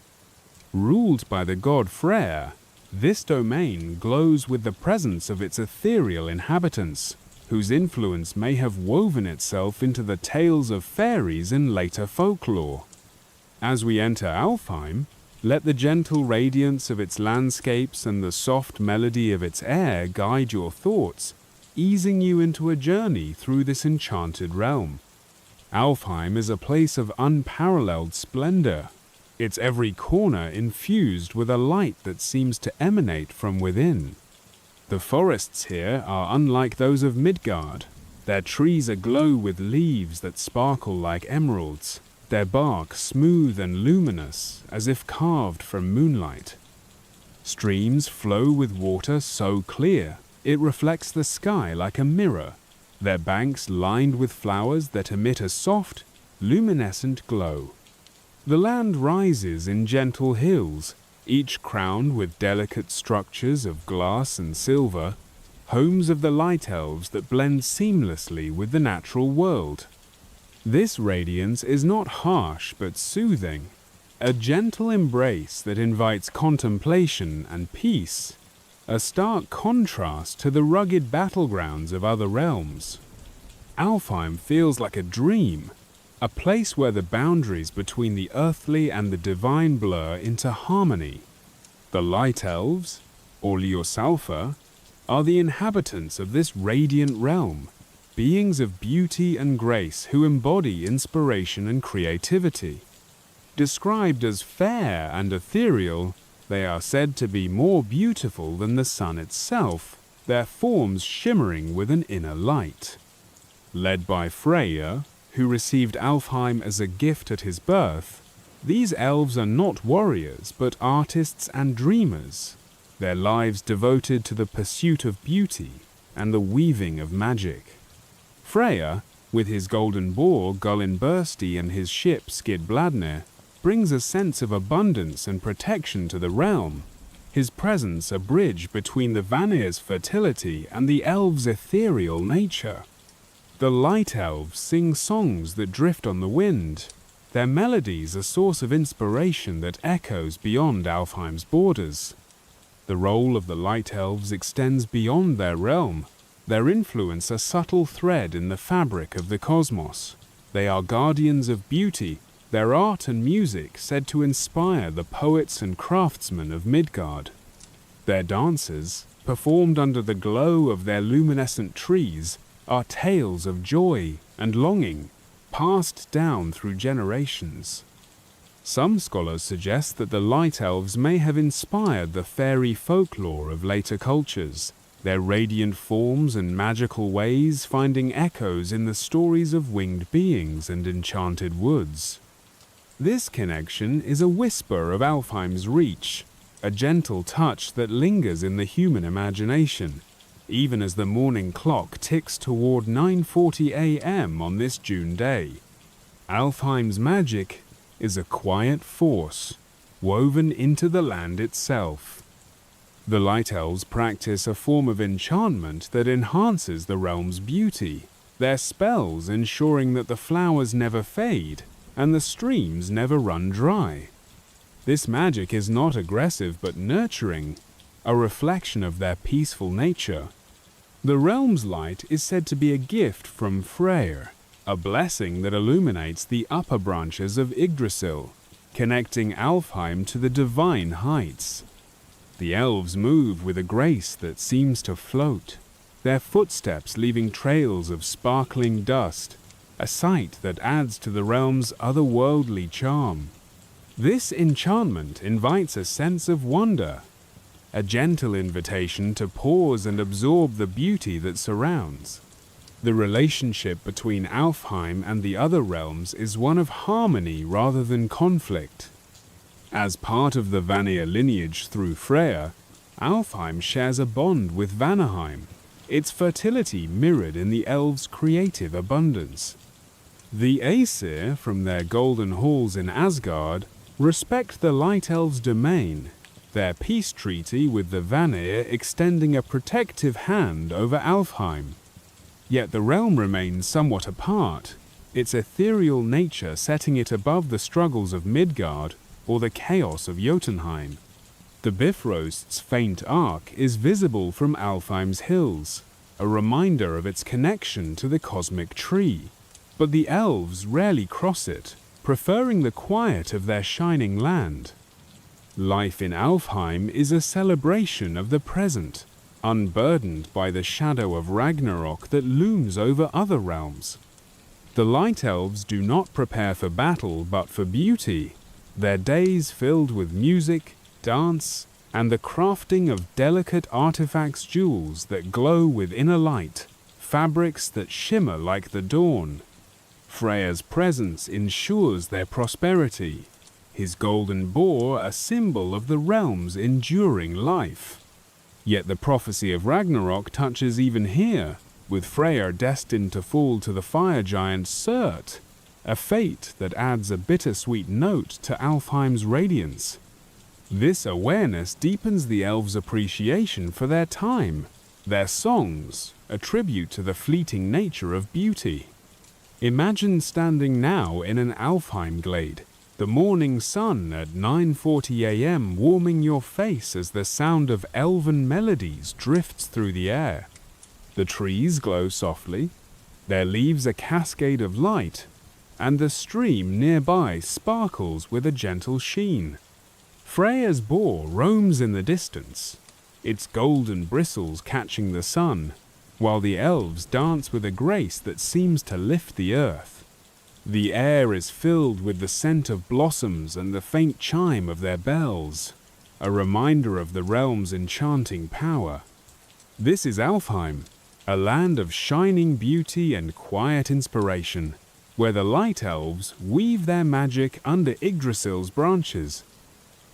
Ruled by the god Freyr, this domain glows with the presence of its ethereal inhabitants, whose influence may have woven itself into the tales of fairies in later folklore. As we enter Alfheim, let the gentle radiance of its landscapes and the soft melody of its air guide your thoughts, easing you into a journey through this enchanted realm. Alfheim is a place of unparalleled splendor, its every corner infused with a light that seems to emanate from within. The forests here are unlike those of Midgard, their trees aglow with leaves that sparkle like emeralds, their bark smooth and luminous as if carved from moonlight. Streams flow with water so clear it reflects the sky like a mirror, their banks lined with flowers that emit a soft, luminescent glow. The land rises in gentle hills, each crowned with delicate structures of glass and silver, homes of the light elves that blend seamlessly with the natural world. This radiance is not harsh but soothing, a gentle embrace that invites contemplation and peace, a stark contrast to the rugged battlegrounds of other realms. Alfheim feels like a dream, a place where the boundaries between the earthly and the divine blur into harmony. The Light Elves, or Liosalfa, are the inhabitants of this radiant realm, beings of beauty and grace who embody inspiration and creativity. Described as fair and ethereal, they are said to be more beautiful than the sun itself, their forms shimmering with an inner light. Led by Freyr, who received Alfheim as a gift at his birth, these elves are not warriors but artists and dreamers, their lives devoted to the pursuit of beauty and the weaving of magic. Freyr, with his golden boar Gullinbursti and his ship Skidbladnir, brings a sense of abundance and protection to the realm, his presence a bridge between the Vanir's fertility and the elves' ethereal nature. The Light Elves sing songs that drift on the wind, their melodies a source of inspiration that echoes beyond Alfheim's borders. The role of the Light Elves extends beyond their realm, their influence a subtle thread in the fabric of the cosmos. They are guardians of beauty, their art and music said to inspire the poets and craftsmen of Midgard. Their dances, performed under the glow of their luminescent trees, are tales of joy and longing, passed down through generations. Some scholars suggest that the Light Elves may have inspired the fairy folklore of later cultures, their radiant forms and magical ways finding echoes in the stories of winged beings and enchanted woods. This connection is a whisper of Alfheim's reach, a gentle touch that lingers in the human imagination, even as the morning clock ticks toward 9:40 a.m. on this June day. Alfheim's magic is a quiet force, woven into the land itself. The Light Elves practice a form of enchantment that enhances the realm's beauty, their spells ensuring that the flowers never fade and the streams never run dry. This magic is not aggressive but nurturing, a reflection of their peaceful nature. The realm's light is said to be a gift from Freyr, a blessing that illuminates the upper branches of Yggdrasil, connecting Alfheim to the divine heights. The elves move with a grace that seems to float, their footsteps leaving trails of sparkling dust, a sight that adds to the realm's otherworldly charm. This enchantment invites a sense of wonder, a gentle invitation to pause and absorb the beauty that surrounds. The relationship between Alfheim and the other realms is one of harmony rather than conflict. As part of the Vanir lineage through Freyr, Alfheim shares a bond with Vanaheim, its fertility mirrored in the elves' creative abundance. The Aesir, from their golden halls in Asgard, respect the Light Elves' domain, their peace treaty with the Vanir extending a protective hand over Alfheim. Yet the realm remains somewhat apart, its ethereal nature setting it above the struggles of Midgard or the chaos of Jotunheim. The Bifrost's faint arc is visible from Alfheim's hills, a reminder of its connection to the cosmic tree. But the elves rarely cross it, preferring the quiet of their shining land. Life in Alfheim is a celebration of the present, unburdened by the shadow of Ragnarok that looms over other realms. The Light Elves do not prepare for battle but for beauty, their days filled with music, dance, and the crafting of delicate artifacts, jewels that glow with inner light, fabrics that shimmer like the dawn. Freya's presence ensures their prosperity, his golden boar a symbol of the realm's enduring life. Yet the prophecy of Ragnarok touches even here, with Freyr destined to fall to the fire giant Surt, a fate that adds a bittersweet note to Alfheim's radiance. This awareness deepens the elves' appreciation for their time, their songs, a tribute to the fleeting nature of beauty. Imagine standing now in an Alfheim glade, the morning sun at 9:40 a.m. warming your face as the sound of elven melodies drifts through the air. The trees glow softly, their leaves a cascade of light, and the stream nearby sparkles with a gentle sheen. Freya's boar roams in the distance, its golden bristles catching the sun, while the elves dance with a grace that seems to lift the earth. The air is filled with the scent of blossoms and the faint chime of their bells, a reminder of the realm's enchanting power. This is Alfheim, a land of shining beauty and quiet inspiration, where the light elves weave their magic under Yggdrasil's branches.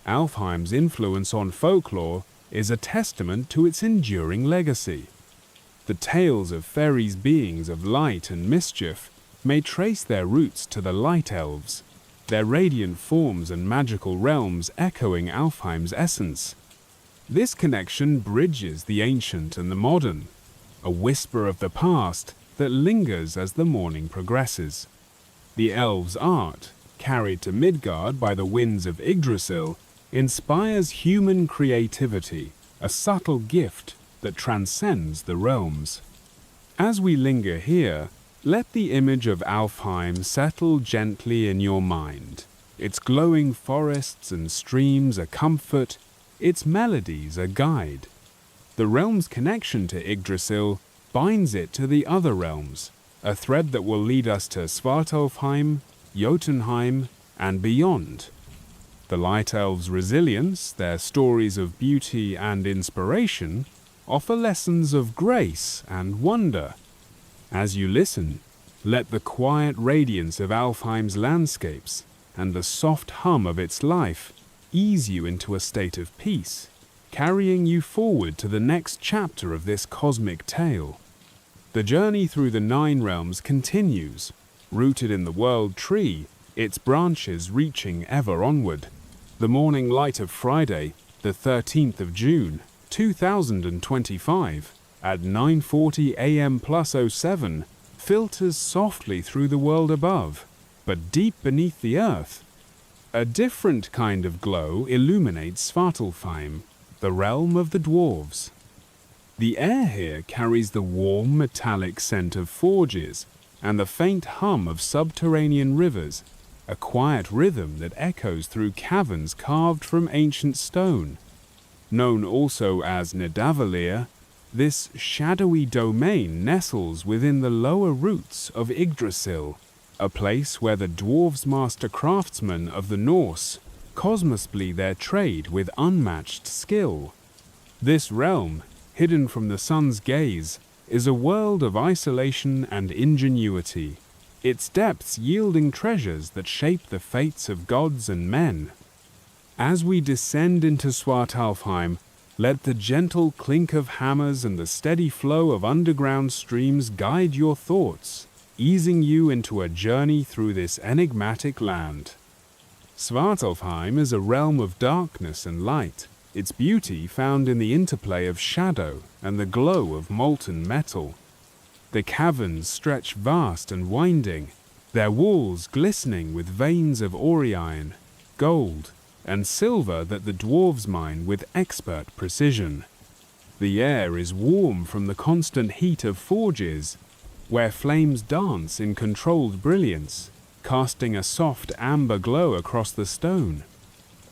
Alfheim's influence on folklore is a testament to its enduring legacy. The tales of fairies' beings of light and mischief may trace their roots to the light elves, their radiant forms and magical realms echoing Alfheim's essence. This connection bridges the ancient and the modern, a whisper of the past that lingers as the morning progresses. The elves' art, carried to Midgard by the winds of Yggdrasil, inspires human creativity, a subtle gift that transcends the realms. As we linger here, let the image of Alfheim settle gently in your mind, its glowing forests and streams a comfort, its melodies a guide. The realm's connection to Yggdrasil binds it to the other realms, a thread that will lead us to Svartalfheim, Jotunheim, and beyond. The Light Elves' resilience, their stories of beauty and inspiration, offer lessons of grace and wonder. As you listen, let the quiet radiance of Alfheim's landscapes and the soft hum of its life ease you into a state of peace, carrying you forward to the next chapter of this cosmic tale. The journey through the 9 realms continues, rooted in the world tree, its branches reaching ever onward. The morning light of Friday, the 13th of June, 2025, at 9:40 a.m. plus 07, filters softly through the world above, but deep beneath the earth, a different kind of glow illuminates Svartalfheim, the realm of the dwarves. The air here carries the warm metallic scent of forges and the faint hum of subterranean rivers, a quiet rhythm that echoes through caverns carved from ancient stone. Known also as Nidavellir, this shadowy domain nestles within the lower roots of Yggdrasil, a place where the dwarves' master craftsmen of the Norse cosmos-ply their trade with unmatched skill. This realm, hidden from the sun's gaze, is a world of isolation and ingenuity, its depths yielding treasures that shape the fates of gods and men. As we descend into Svartalfheim, let the gentle clink of hammers and the steady flow of underground streams guide your thoughts, easing you into a journey through this enigmatic land. Svartalfheim is a realm of darkness and light, its beauty found in the interplay of shadow and the glow of molten metal. The caverns stretch vast and winding, their walls glistening with veins of aurion, gold, and silver that the dwarves mine with expert precision. The air is warm from the constant heat of forges, where flames dance in controlled brilliance, casting a soft amber glow across the stone.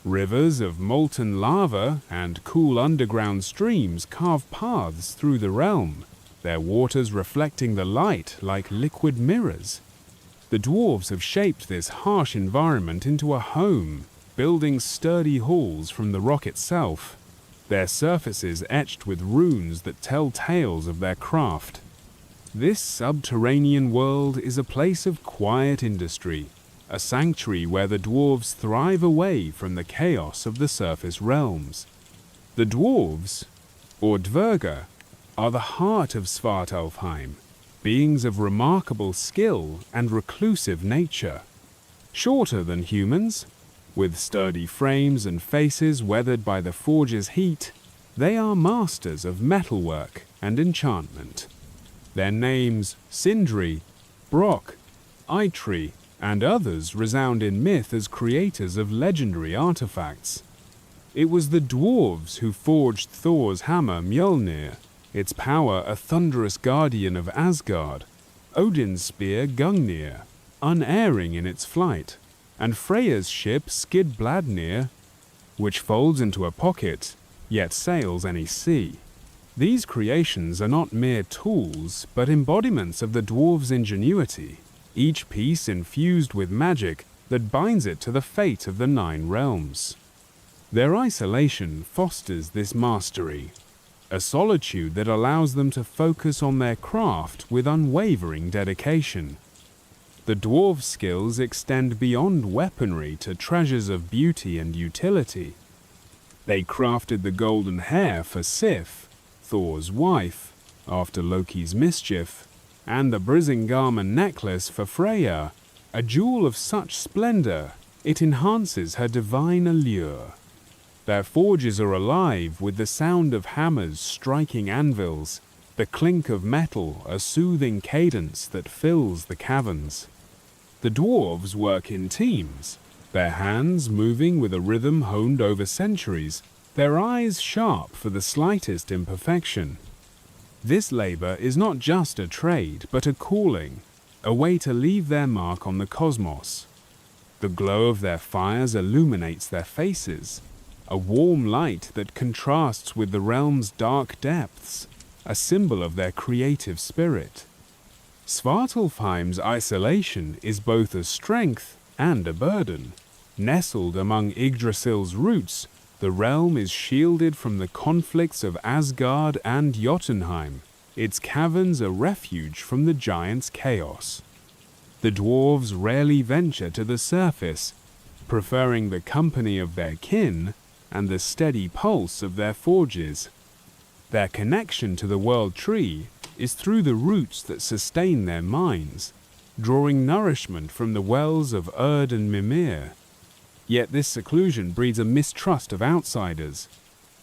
Rivers of molten lava and cool underground streams carve paths through the realm, their waters reflecting the light like liquid mirrors. The dwarves have shaped this harsh environment into a home, building sturdy halls from the rock itself, their surfaces etched with runes that tell tales of their craft. This subterranean world is a place of quiet industry, a sanctuary where the dwarves thrive away from the chaos of the surface realms. The dwarves, or Dverga, are the heart of Svartalfheim, beings of remarkable skill and reclusive nature. Shorter than humans, with sturdy frames and faces weathered by the forge's heat, they are masters of metalwork and enchantment. Their names, Sindri, Brock, Eitri, and others resound in myth as creators of legendary artifacts. It was the dwarves who forged Thor's hammer Mjolnir, its power a thunderous guardian of Asgard, Odin's spear Gungnir, unerring in its flight, and Freya's ship Skidbladnir, which folds into a pocket, yet sails any sea. These creations are not mere tools, but embodiments of the dwarves' ingenuity, each piece infused with magic that binds it to the fate of the 9 realms. Their isolation fosters this mastery, a solitude that allows them to focus on their craft with unwavering dedication. The dwarves' skills extend beyond weaponry to treasures of beauty and utility. They crafted the golden hair for Sif, Thor's wife, after Loki's mischief, and the Brisingamen necklace for Freya, a jewel of such splendor it enhances her divine allure. Their forges are alive with the sound of hammers striking anvils, the clink of metal a soothing cadence that fills the caverns. The dwarves work in teams, their hands moving with a rhythm honed over centuries, their eyes sharp for the slightest imperfection. This labor is not just a trade, but a calling, a way to leave their mark on the cosmos. The glow of their fires illuminates their faces, a warm light that contrasts with the realm's dark depths, a symbol of their creative spirit. Svartalfheim's isolation is both a strength and a burden. Nestled among Yggdrasil's roots, the realm is shielded from the conflicts of Asgard and Jotunheim, its caverns a refuge from the giants' chaos. The dwarves rarely venture to the surface, preferring the company of their kin and the steady pulse of their forges. Their connection to the world tree is through the roots that sustain their minds, drawing nourishment from the wells of Erd and Mimir. Yet this seclusion breeds a mistrust of outsiders,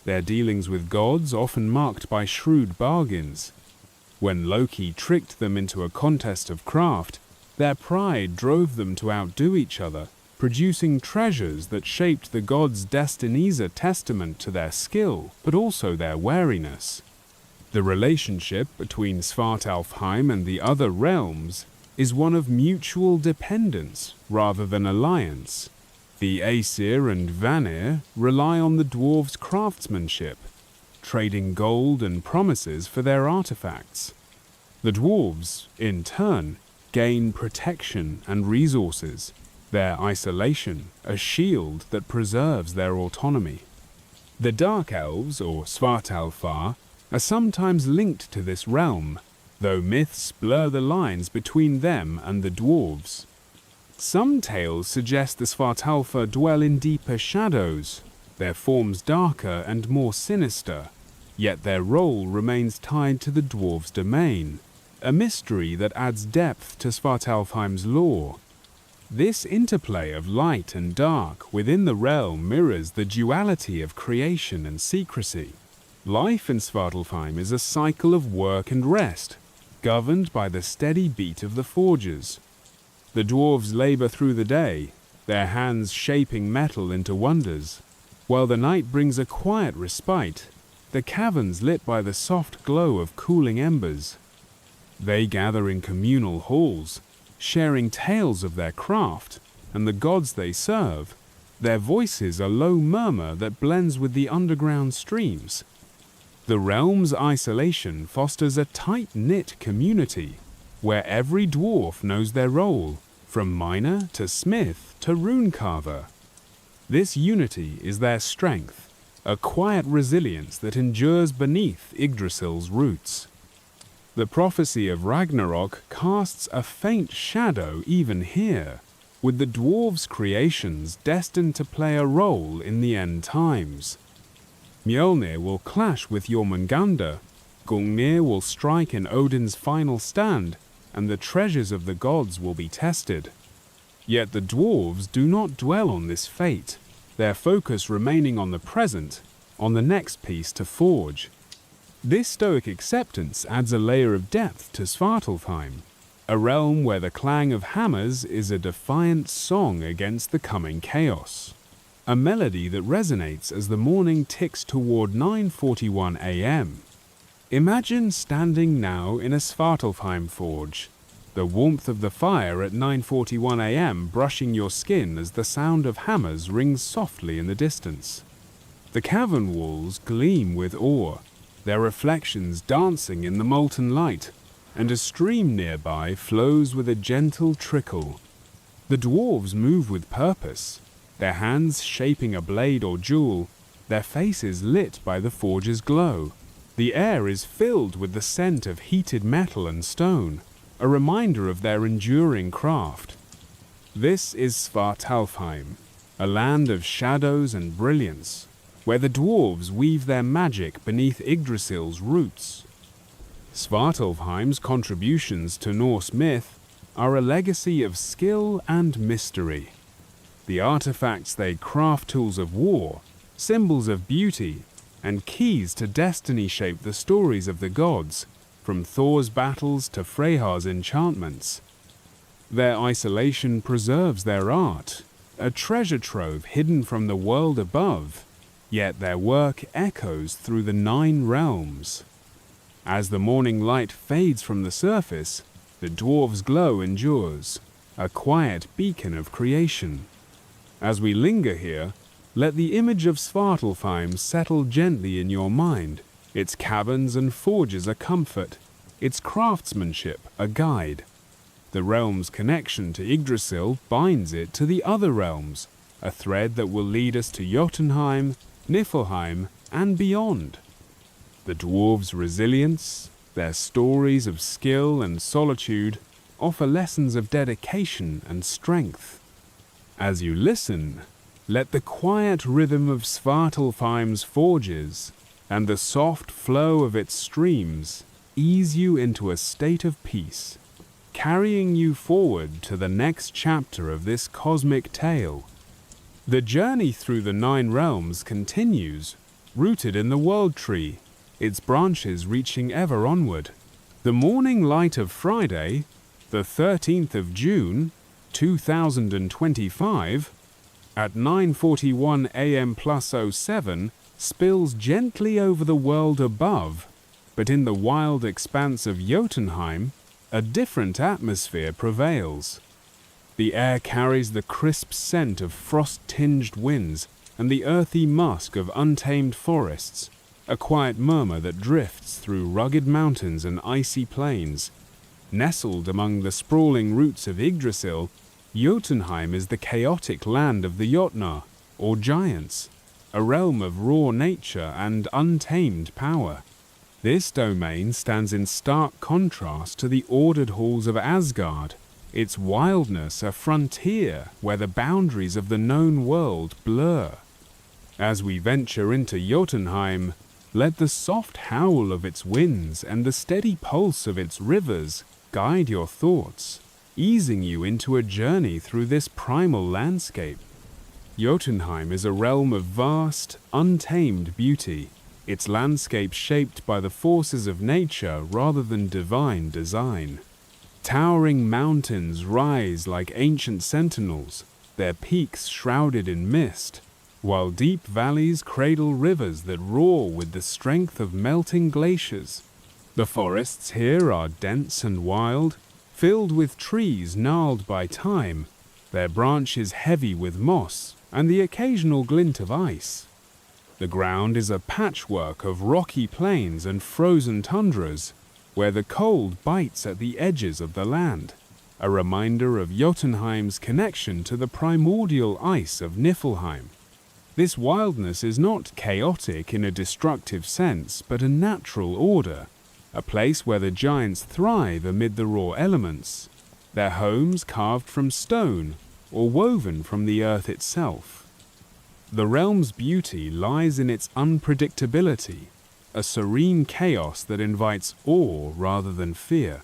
their dealings with gods often marked by shrewd bargains. When Loki tricked them into a contest of craft, their pride drove them to outdo each other, producing treasures that shaped the gods' destinies, a testament to their skill, but also their wariness. The relationship between Svartalfheim and the other realms is one of mutual dependence rather than alliance. The Aesir and Vanir rely on the dwarves' craftsmanship, trading gold and promises for their artifacts. The dwarves, in turn, gain protection and resources, their isolation a shield that preserves their autonomy. The Dark Elves, or Svartalfar, are sometimes linked to this realm, though myths blur the lines between them and the dwarves. Some tales suggest the Svartalfar dwell in deeper shadows, their forms darker and more sinister, yet their role remains tied to the dwarves' domain, a mystery that adds depth to Svartalfheim's lore. This interplay of light and dark within the realm mirrors the duality of creation and secrecy. Life in Svartalfheim is a cycle of work and rest, governed by the steady beat of the forges. The dwarves labor through the day, their hands shaping metal into wonders, while the night brings a quiet respite, the caverns lit by the soft glow of cooling embers. They gather in communal halls, sharing tales of their craft and the gods they serve. Their voices a low murmur that blends with the underground streams. The realm's isolation fosters a tight-knit community, where every dwarf knows their role, from miner to smith to rune carver. This unity is their strength, a quiet resilience that endures beneath Yggdrasil's roots. The prophecy of Ragnarok casts a faint shadow even here, with the dwarves' creations destined to play a role in the end times. Mjolnir will clash with Jormungandr, Gungnir will strike in Odin's final stand, and the treasures of the gods will be tested. Yet the dwarves do not dwell on this fate, their focus remaining on the present, on the next piece to forge. This stoic acceptance adds a layer of depth to Svartalfheim, a realm where the clang of hammers is a defiant song against the coming chaos, a melody that resonates as the morning ticks toward 9:41 a.m. Imagine standing now in a Svartalfheim forge, the warmth of the fire at 9:41 a.m. brushing your skin as the sound of hammers rings softly in the distance. The cavern walls gleam with ore, their reflections dancing in the molten light, and a stream nearby flows with a gentle trickle. The dwarves move with purpose, their hands shaping a blade or jewel, their faces lit by the forge's glow. The air is filled with the scent of heated metal and stone, a reminder of their enduring craft. This is Svartalfheim, a land of shadows and brilliance, where the dwarves weave their magic beneath Yggdrasil's roots. Svartalfheim's contributions to Norse myth are a legacy of skill and mystery. The artifacts they craft tools of war, symbols of beauty, and keys to destiny shape the stories of the gods, from Thor's battles to Freyjar's enchantments. Their isolation preserves their art, a treasure trove hidden from the world above, yet their work echoes through the 9 realms. As the morning light fades from the surface, the dwarves' glow endures, a quiet beacon of creation. As we linger here, let the image of Svartalfheim settle gently in your mind, its caverns and forges a comfort, its craftsmanship a guide. The realm's connection to Yggdrasil binds it to the other realms, a thread that will lead us to Jotunheim, Niflheim, and beyond. The dwarves' resilience, their stories of skill and solitude, offer lessons of dedication and strength. As you listen, let the quiet rhythm of Svartalfheim's forges and the soft flow of its streams ease you into a state of peace, carrying you forward to the next chapter of this cosmic tale. The journey through the 9 realms continues, rooted in the World Tree, its branches reaching ever onward. The morning light of Friday, the 13th of June, 2025, at 9:41 a.m. plus 07, spills gently over the world above, but in the wild expanse of Jotunheim, a different atmosphere prevails. The air carries the crisp scent of frost-tinged winds and the earthy musk of untamed forests, a quiet murmur that drifts through rugged mountains and icy plains. Nestled among the sprawling roots of Yggdrasil, Jotunheim is the chaotic land of the Jotnar, or giants, a realm of raw nature and untamed power. This domain stands in stark contrast to the ordered halls of Asgard, its wildness a frontier where the boundaries of the known world blur. As we venture into Jotunheim, let the soft howl of its winds and the steady pulse of its rivers guide your thoughts, easing you into a journey through this primal landscape. Jotunheim is a realm of vast, untamed beauty, its landscape shaped by the forces of nature rather than divine design. Towering mountains rise like ancient sentinels, their peaks shrouded in mist, while deep valleys cradle rivers that roar with the strength of melting glaciers. The forests here are dense and wild, filled with trees gnarled by time, their branches heavy with moss and the occasional glint of ice. The ground is a patchwork of rocky plains and frozen tundras, where the cold bites at the edges of the land, a reminder of Jotunheim's connection to the primordial ice of Niflheim. This wildness is not chaotic in a destructive sense, but a natural order. a place where the giants thrive amid the raw elements, their homes carved from stone or woven from the earth itself. The realm's beauty lies in its unpredictability, a serene chaos that invites awe rather than fear.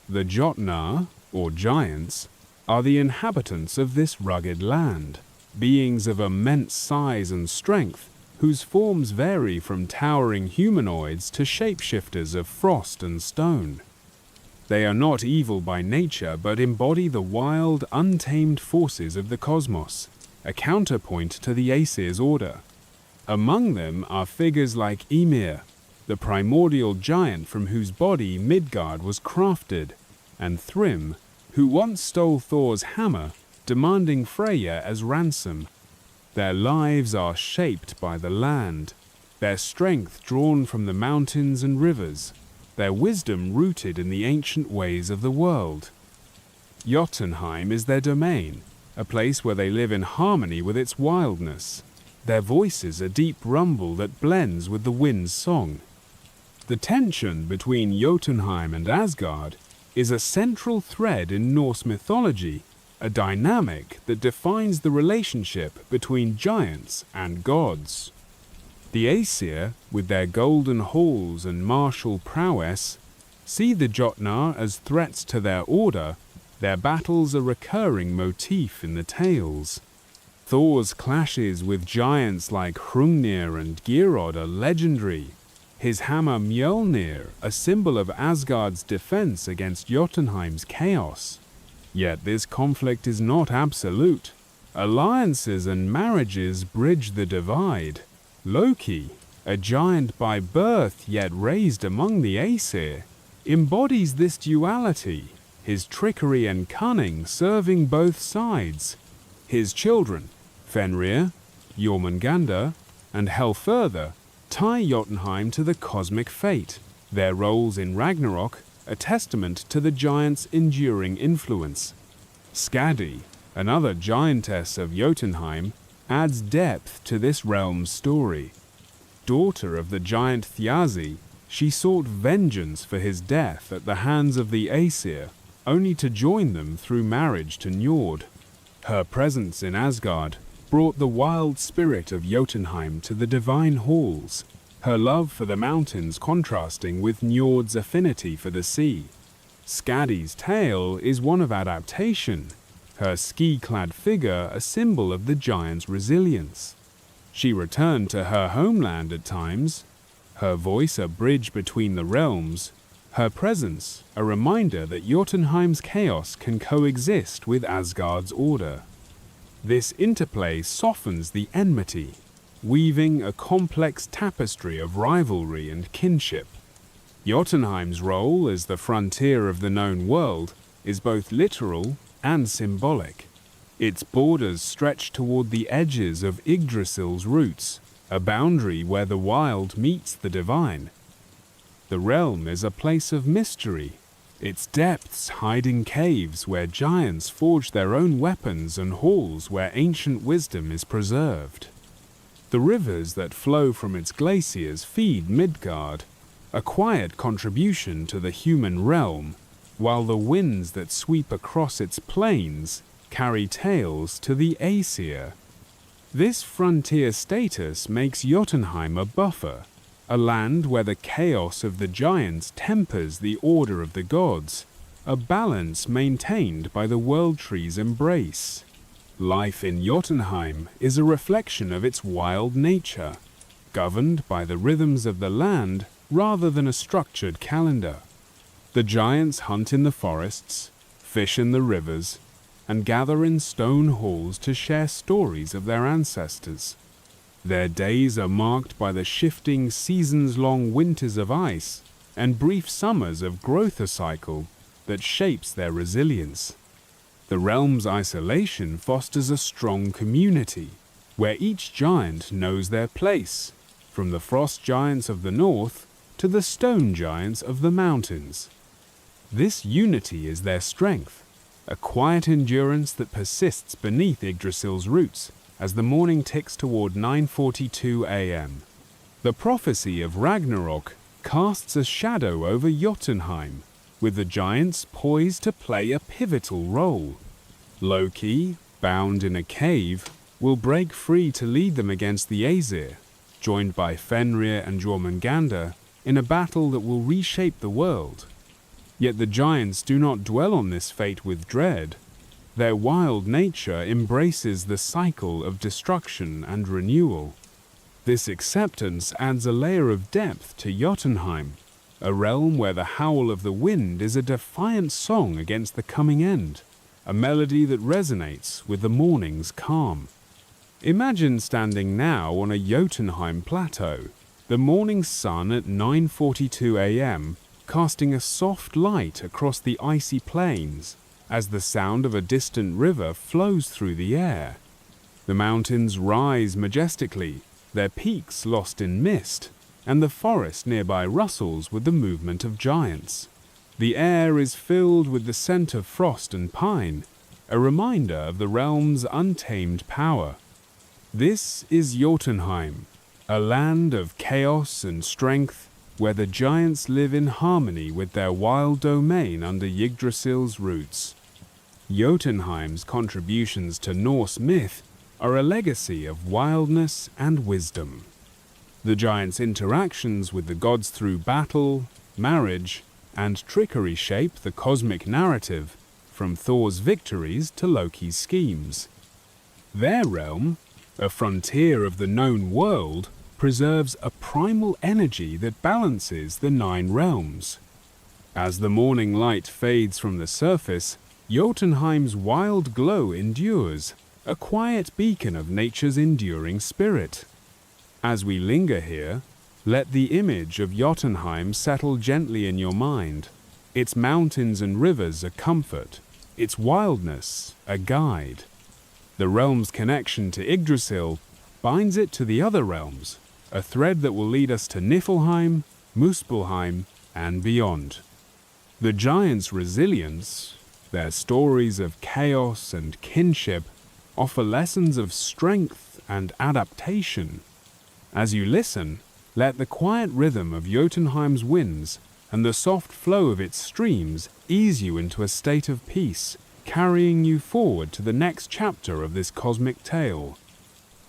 The Jotnar, or giants, are the inhabitants of this rugged land, beings of immense size and strength, whose forms vary from towering humanoids to shapeshifters of frost and stone. They are not evil by nature, but embody the wild, untamed forces of the cosmos, a counterpoint to the Aesir's order. Among them are figures like Ymir, the primordial giant from whose body Midgard was crafted, and Thrym, who once stole Thor's hammer, demanding Freyja as ransom. Their lives are shaped by the land, their strength drawn from the mountains and rivers, their wisdom rooted in the ancient ways of the world. Jotunheim is their domain, a place where they live in harmony with its wildness. Their voice is a deep rumble that blends with the wind's song. The tension between Jotunheim and Asgard is a central thread in Norse mythology, a dynamic that defines the relationship between giants and gods. The Aesir, with their golden halls and martial prowess, see the Jotnar as threats to their order, their battles a recurring motif in the tales. Thor's clashes with giants like Hrungnir and Geirrod are legendary, his hammer Mjolnir a symbol of Asgard's defense against Jotunheim's chaos. Yet this conflict is not absolute. Alliances and marriages bridge the divide. Loki, a giant by birth yet raised among the Aesir, embodies this duality, his trickery and cunning serving both sides. His children, Fenrir, Jormungandr, and Helfurthur, tie Jotunheim to the cosmic fate, their roles in Ragnarok a testament to the giant's enduring influence. Skadi, another giantess of Jotunheim, adds depth to this realm's story. Daughter of the giant Thiazi, she sought vengeance for his death at the hands of the Aesir, only to join them through marriage to Njord. Her presence in Asgard brought the wild spirit of Jotunheim to the divine halls, her love for the mountains contrasting with Njord's affinity for the sea. Skadi's tale is one of adaptation, her ski-clad figure a symbol of the giant's resilience. She returned to her homeland at times, her voice a bridge between the realms, her presence a reminder that Jotunheim's chaos can coexist with Asgard's order. This interplay softens the enmity, weaving a complex tapestry of rivalry and kinship. Jotunheim's role as the frontier of the known world is both literal and symbolic. Its borders stretch toward the edges of Yggdrasil's roots, a boundary where the wild meets the divine. The realm is a place of mystery, its depths hiding caves where giants forge their own weapons and halls where ancient wisdom is preserved. The rivers that flow from its glaciers feed Midgard, a quiet contribution to the human realm, while the winds that sweep across its plains carry tales to the Aesir. This frontier status makes Jotunheim a buffer, a land where the chaos of the giants tempers the order of the gods, a balance maintained by the World Tree's embrace. Life in Jotunheim is a reflection of its wild nature, governed by the rhythms of the land rather than a structured calendar. The giants hunt in the forests, fish in the rivers, and gather in stone halls to share stories of their ancestors. Their days are marked by the shifting seasons-long winters of ice and brief summers of growth cycle that shapes their resilience. The realm's isolation fosters a strong community, where each giant knows their place, from the frost giants of the north to the stone giants of the mountains. This unity is their strength, a quiet endurance that persists beneath Yggdrasil's roots as the morning ticks toward 9:42 a.m. The prophecy of Ragnarok casts a shadow over Jotunheim, with the giants poised to play a pivotal role. Loki, bound in a cave, will break free to lead them against the Aesir, joined by Fenrir and Jormungandr in a battle that will reshape the world. Yet the giants do not dwell on this fate with dread. Their wild nature embraces the cycle of destruction and renewal. This acceptance adds a layer of depth to Jotunheim, a realm where the howl of the wind is a defiant song against the coming end, a melody that resonates with the morning's calm. Imagine standing now on a Jotunheim plateau, the morning sun at 9:42 a.m. casting a soft light across the icy plains as the sound of a distant river flows through the air. The mountains rise majestically, their peaks lost in mist, and the forest nearby rustles with the movement of giants. The air is filled with the scent of frost and pine, a reminder of the realm's untamed power. This is Jotunheim, a land of chaos and strength, where the giants live in harmony with their wild domain under Yggdrasil's roots. Jotunheim's contributions to Norse myth are a legacy of wildness and wisdom. The giants' interactions with the gods through battle, marriage, and trickery shape the cosmic narrative, from Thor's victories to Loki's schemes. Their realm, a frontier of the known world, preserves a primal energy that balances the 9 realms. As the morning light fades from the surface, Jotunheim's wild glow endures, a quiet beacon of nature's enduring spirit. As we linger here, let the image of Jotunheim settle gently in your mind, its mountains and rivers a comfort, its wildness a guide. The realm's connection to Yggdrasil binds it to the other realms, a thread that will lead us to Niflheim, Muspelheim, and beyond. The giants' resilience, their stories of chaos and kinship, offer lessons of strength and adaptation. As you listen, let the quiet rhythm of Jotunheim's winds and the soft flow of its streams ease you into a state of peace, carrying you forward to the next chapter of this cosmic tale.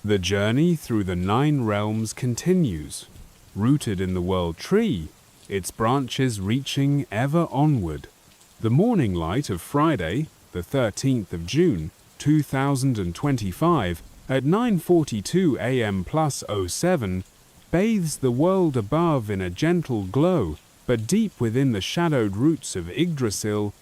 The journey through the 9 realms continues, rooted in the world tree, its branches reaching ever onward. The morning light of Friday, the 13th of June, 2025, at 9:42 a.m. plus 07, bathes the world above in a gentle glow, but deep within the shadowed roots of Yggdrasil,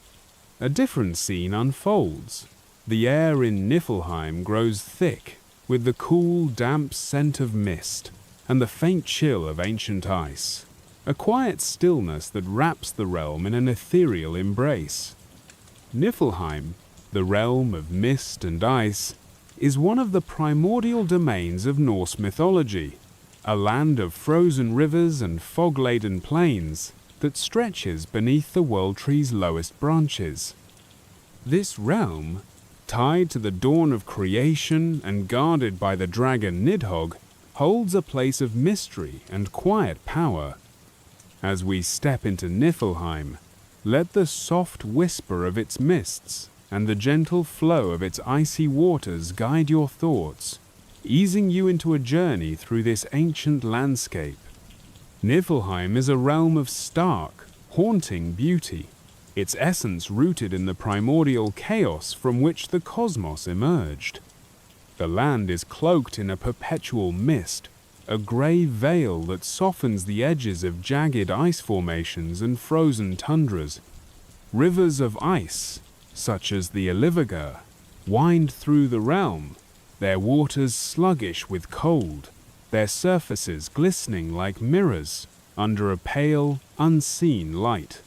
a different scene unfolds. The air in Niflheim grows thick, with the cool, damp scent of mist and the faint chill of ancient ice, a quiet stillness that wraps the realm in an ethereal embrace. Niflheim, the realm of mist and ice, is one of the primordial domains of Norse mythology, a land of frozen rivers and fog-laden plains that stretches beneath the world tree's lowest branches. This realm, tied to the dawn of creation and guarded by the dragon Nidhogg, holds a place of mystery and quiet power. As we step into Niflheim, let the soft whisper of its mists and the gentle flow of its icy waters guide your thoughts, easing you into a journey through this ancient landscape. Niflheim is a realm of stark, haunting beauty, its essence rooted in the primordial chaos from which the cosmos emerged. The land is cloaked in a perpetual mist, a grey veil that softens the edges of jagged ice formations and frozen tundras. Rivers of ice, such as the Yggdrasil, wind through the realm, their waters sluggish with cold, their surfaces glistening like mirrors under a pale, unseen light.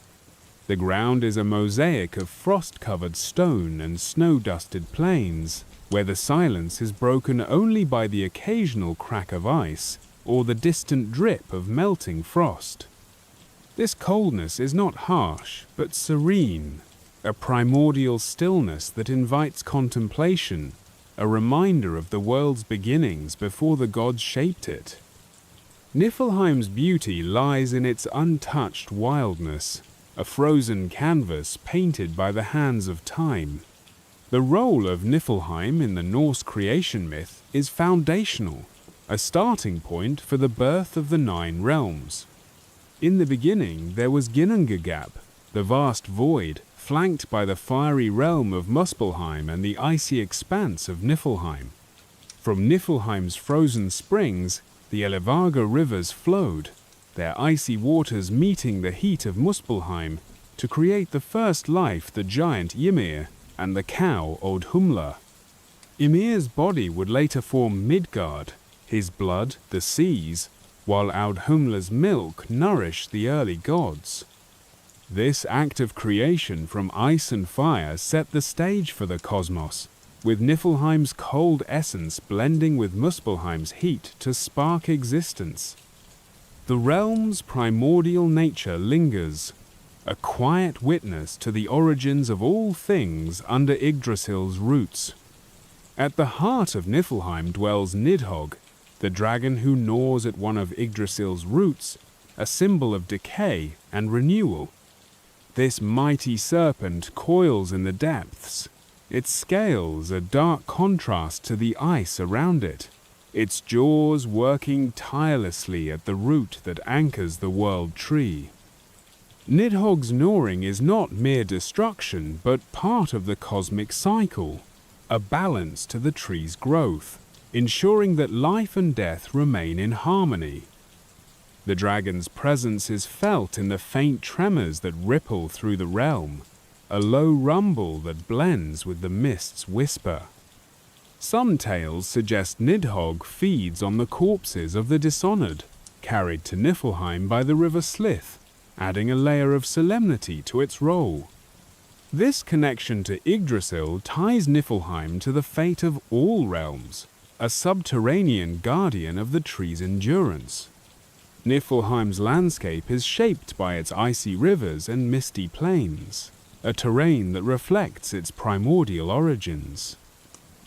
The ground is a mosaic of frost-covered stone and snow-dusted plains, where the silence is broken only by the occasional crack of ice or the distant drip of melting frost. This coldness is not harsh, but serene, a primordial stillness that invites contemplation, a reminder of the world's beginnings before the gods shaped it. Niflheim's beauty lies in its untouched wildness, a frozen canvas painted by the hands of time. The role of Niflheim in the Norse creation myth is foundational, a starting point for the birth of the 9 realms. In the beginning, there was Ginnungagap, the vast void, flanked by the fiery realm of Muspelheim and the icy expanse of Niflheim. From Niflheim's frozen springs, the Elevaga rivers flowed, their icy waters meeting the heat of Muspelheim to create the first life, the giant Ymir, and the cow Audhumla. Ymir's body would later form Midgard, his blood the seas, while Audhumla's milk nourished the early gods. This act of creation from ice and fire set the stage for the cosmos, with Niflheim's cold essence blending with Muspelheim's heat to spark existence. The realm's primordial nature lingers, a quiet witness to the origins of all things under Yggdrasil's roots. At the heart of Niflheim dwells Nidhogg, the dragon who gnaws at one of Yggdrasil's roots, a symbol of decay and renewal. This mighty serpent coils in the depths, its scales a dark contrast to the ice around it, its jaws working tirelessly at the root that anchors the world tree. Nidhogg's gnawing is not mere destruction, but part of the cosmic cycle, a balance to the tree's growth, ensuring that life and death remain in harmony. The dragon's presence is felt in the faint tremors that ripple through the realm, a low rumble that blends with the mist's whisper. Some tales suggest Nidhogg feeds on the corpses of the dishonored, carried to Niflheim by the river Slith, adding a layer of solemnity to its role. This connection to Yggdrasil ties Niflheim to the fate of all realms, a subterranean guardian of the tree's endurance. Niflheim's landscape is shaped by its icy rivers and misty plains, a terrain that reflects its primordial origins.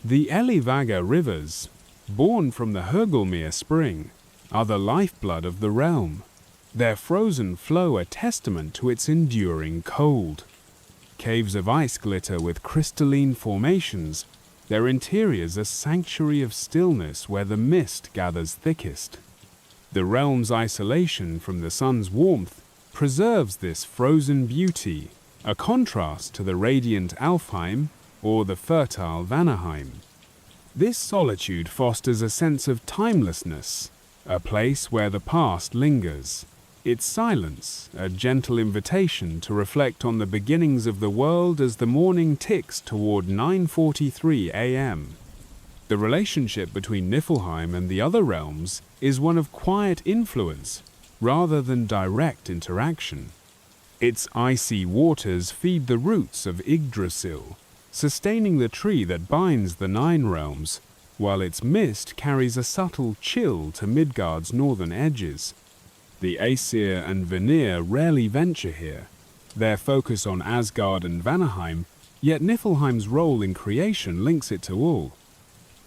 The Elevaga rivers, born from the Hörgelmir spring, are the lifeblood of the realm, their frozen flow a testament to its enduring cold. Caves of ice glitter with crystalline formations, their interiors a sanctuary of stillness where the mist gathers thickest. The realm's isolation from the sun's warmth preserves this frozen beauty, a contrast to the radiant Alfheim or the fertile Vanaheim. This solitude fosters a sense of timelessness, a place where the past lingers. Its silence, a gentle invitation to reflect on the beginnings of the world as the morning ticks toward 9:43 a.m. The relationship between Niflheim and the other realms is one of quiet influence rather than direct interaction. Its icy waters feed the roots of Yggdrasil, sustaining the tree that binds the 9 realms, while its mist carries a subtle chill to Midgard's northern edges. The Aesir and Vanir rarely venture here, their focus on Asgard and Vanaheim, yet Niflheim's role in creation links it to all.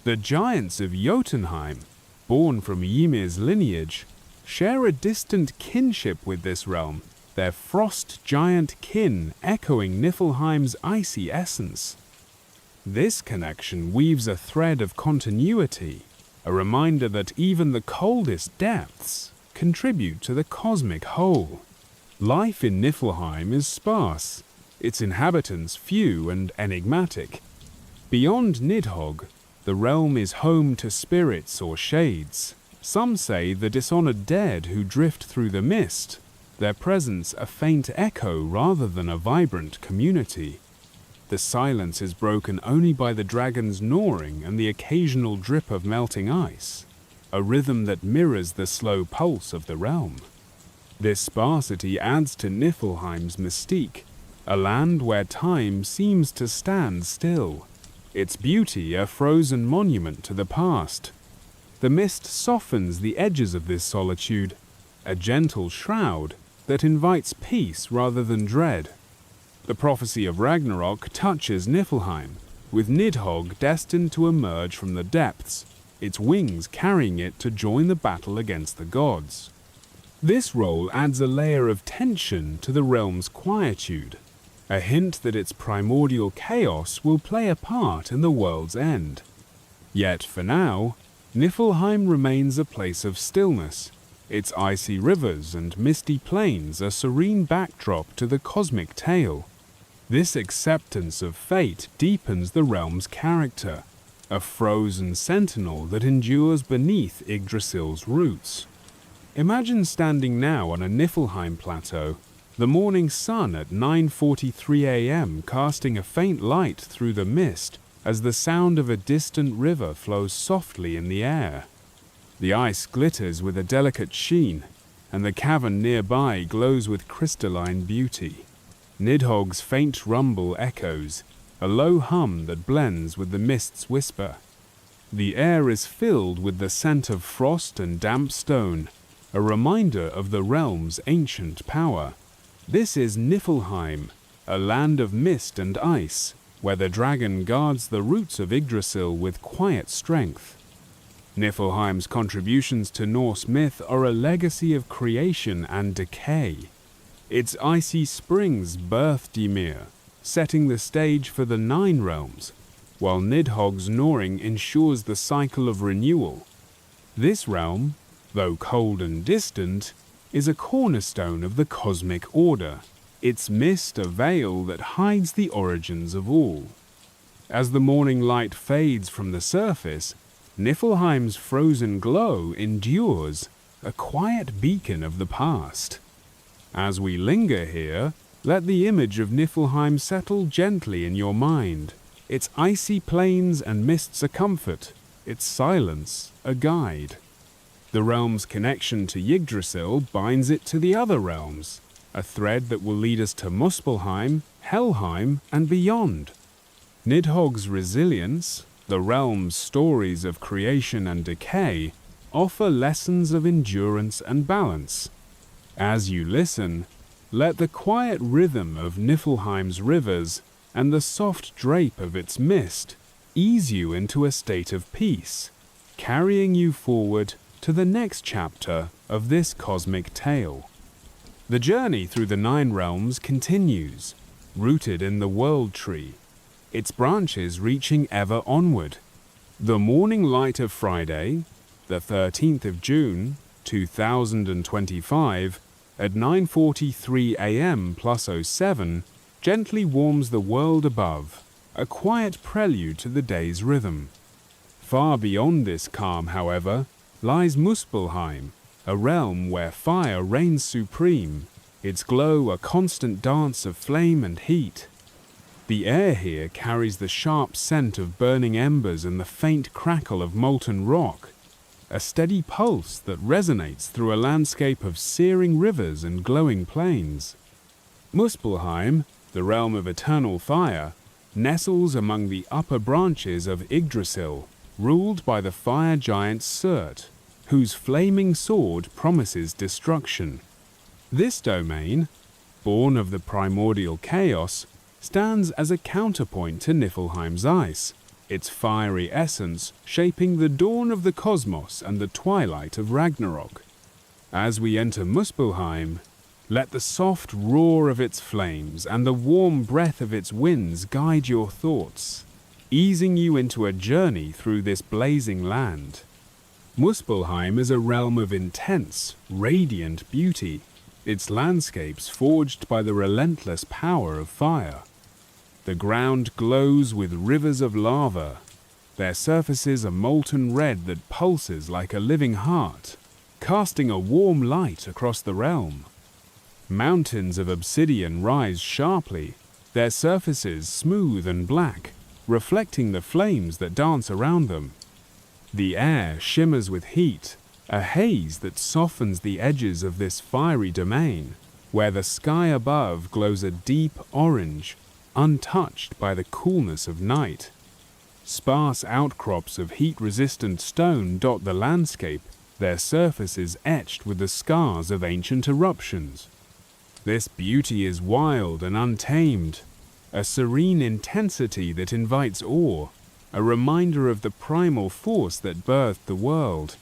The giants of Jotunheim, born from Ymir's lineage, share a distant kinship with this realm, their frost giant kin echoing Niflheim's icy essence. This connection weaves a thread of continuity, a reminder that even the coldest depths contribute to the cosmic whole. Life in Niflheim is sparse, its inhabitants few and enigmatic. Beyond Nidhogg, the realm is home to spirits or shades. Some say the dishonored dead who drift through the mist, their presence a faint echo rather than a vibrant community. The silence is broken only by the dragon's gnawing and the occasional drip of melting ice, a rhythm that mirrors the slow pulse of the realm. This sparsity adds to Niflheim's mystique, a land where time seems to stand still, its beauty a frozen monument to the past. The mist softens the edges of this solitude, a gentle shroud that invites peace rather than dread. The prophecy of Ragnarok touches Niflheim, with Nidhogg destined to emerge from the depths, its wings carrying it to join the battle against the gods. This role adds a layer of tension to the realm's quietude, a hint that its primordial chaos will play a part in the world's end. Yet for now, Niflheim remains a place of stillness. Its icy rivers and misty plains a serene backdrop to the cosmic tale. This acceptance of fate deepens the realm's character, a frozen sentinel that endures beneath Yggdrasil's roots. Imagine standing now on a Niflheim plateau, the morning sun at 9:43 a.m. casting a faint light through the mist as the sound of a distant river flows softly in the air. The ice glitters with a delicate sheen, and the cavern nearby glows with crystalline beauty. Nidhogg's faint rumble echoes, a low hum that blends with the mist's whisper. The air is filled with the scent of frost and damp stone, a reminder of the realm's ancient power. This is Niflheim, a land of mist and ice, where the dragon guards the roots of Yggdrasil with quiet strength. Niflheim's contributions to Norse myth are a legacy of creation and decay. Its icy springs birthed Ymir, setting the stage for the Nine Realms, while Nidhogg's gnawing ensures the cycle of renewal. This realm, though cold and distant, is a cornerstone of the cosmic order, its mist a veil that hides the origins of all. As the morning light fades from the surface, Niflheim's frozen glow endures, a quiet beacon of the past. As we linger here, let the image of Niflheim settle gently in your mind, its icy plains and mists a comfort, its silence a guide. The realm's connection to Yggdrasil binds it to the other realms, a thread that will lead us to Muspelheim, Helheim, and beyond. Nidhogg's resilience, the realm's stories of creation and decay, offer lessons of endurance and balance. As you listen, let the quiet rhythm of Niflheim's rivers and the soft drape of its mist ease you into a state of peace, carrying you forward to the next chapter of this cosmic tale. The journey through the Nine Realms continues, rooted in the World Tree, its branches reaching ever onward. The morning light of Friday, the 13th of June, 2025, at 9:43 a.m. +07, gently warms the world above, a quiet prelude to the day's rhythm. Far beyond this calm, however, lies Muspelheim, a realm where fire reigns supreme, its glow a constant dance of flame and heat. The air here carries the sharp scent of burning embers and the faint crackle of molten rock, a steady pulse that resonates through a landscape of searing rivers and glowing plains. Muspelheim, the realm of eternal fire, nestles among the upper branches of Yggdrasil, ruled by the fire giant Surt, whose flaming sword promises destruction. This domain, born of the primordial chaos, stands as a counterpoint to Niflheim's ice, its fiery essence shaping the dawn of the cosmos and the twilight of Ragnarok. As we enter Muspelheim, let the soft roar of its flames and the warm breath of its winds guide your thoughts, easing you into a journey through this blazing land. Muspelheim is a realm of intense, radiant beauty, its landscapes forged by the relentless power of fire. The ground glows with rivers of lava, their surfaces a molten red that pulses like a living heart, casting a warm light across the realm. Mountains of obsidian rise sharply, their surfaces smooth and black, reflecting the flames that dance around them. The air shimmers with heat, a haze that softens the edges of this fiery domain, where the sky above glows a deep orange, untouched by the coolness of night. Sparse outcrops of heat-resistant stone dot the landscape, their surfaces etched with the scars of ancient eruptions. This beauty is wild and untamed, a serene intensity that invites awe. a reminder of the primal force that birthed the world.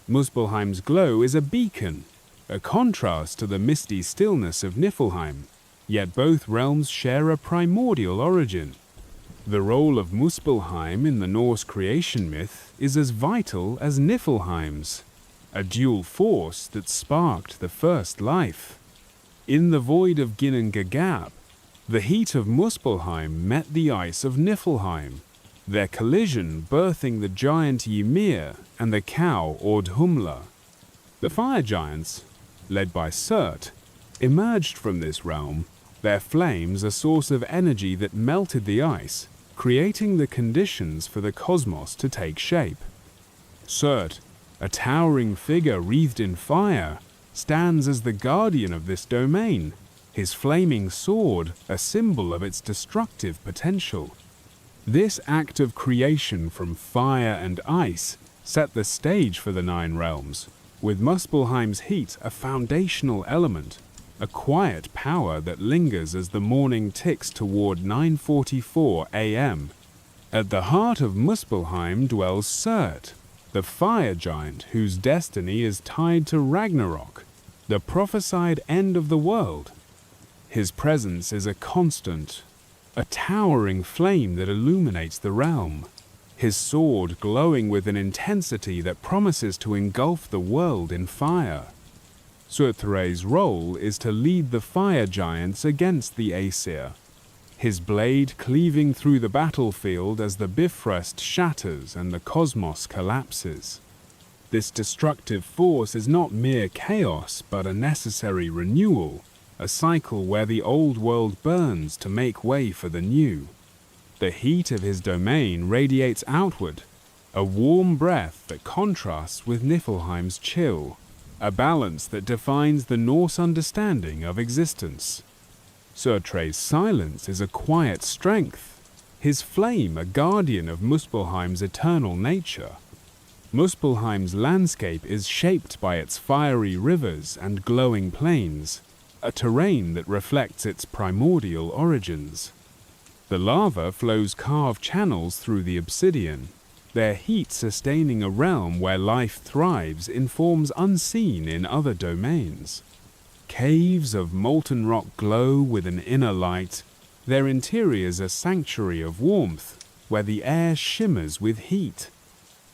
Muspelheim's glow is a beacon, a contrast to the misty stillness of Niflheim, yet both realms share a primordial origin. The role of Muspelheim in the Norse creation myth is as vital as Niflheim's, a dual force that sparked the first life. In the void of Ginnungagap, the heat of Muspelheim met the ice of Niflheim, their collision birthing the giant Ymir and the cow Ordhumla. The fire giants, led by Surt, emerged from this realm, their flames a source of energy that melted the ice, creating the conditions for the cosmos to take shape. Surt, a towering figure wreathed in fire, stands as the guardian of this domain, his flaming sword a symbol of its destructive potential. This act of creation from fire and ice set the stage for the Nine Realms, with Muspelheim's heat a foundational element, a quiet power that lingers as the morning ticks toward 9:44 a.m. At the heart of Muspelheim dwells Surt, the fire giant whose destiny is tied to Ragnarok, the prophesied end of the world. His presence is a constant, a towering flame that illuminates the realm, his sword glowing with an intensity that promises to engulf the world in fire. Surthray's role is to lead the fire giants against the Aesir, his blade cleaving through the battlefield as the Bifrost shatters and the cosmos collapses. This destructive force is not mere chaos, but a necessary renewal, a cycle where the old world burns to make way for the new. The heat of his domain radiates outward, a warm breath that contrasts with Niflheim's chill, a balance that defines the Norse understanding of existence. Surtray's silence is a quiet strength, his flame a guardian of Muspelheim's eternal nature. Muspelheim's landscape is shaped by its fiery rivers and glowing plains, a terrain that reflects its primordial origins. The lava flows carved channels through the obsidian, their heat sustaining a realm where life thrives in forms unseen in other domains. Caves of molten rock glow with an inner light, their interiors a sanctuary of warmth, where the air shimmers with heat.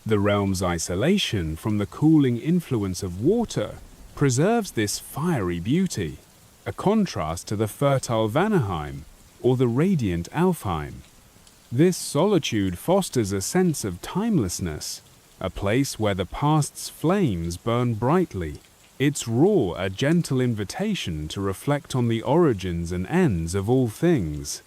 The realm's isolation from the cooling influence of water preserves this fiery beauty, a contrast to the fertile Vanaheim or the radiant Alfheim. This solitude fosters a sense of timelessness, a place where the past's flames burn brightly, its roar a gentle invitation to reflect on the origins and ends of all things.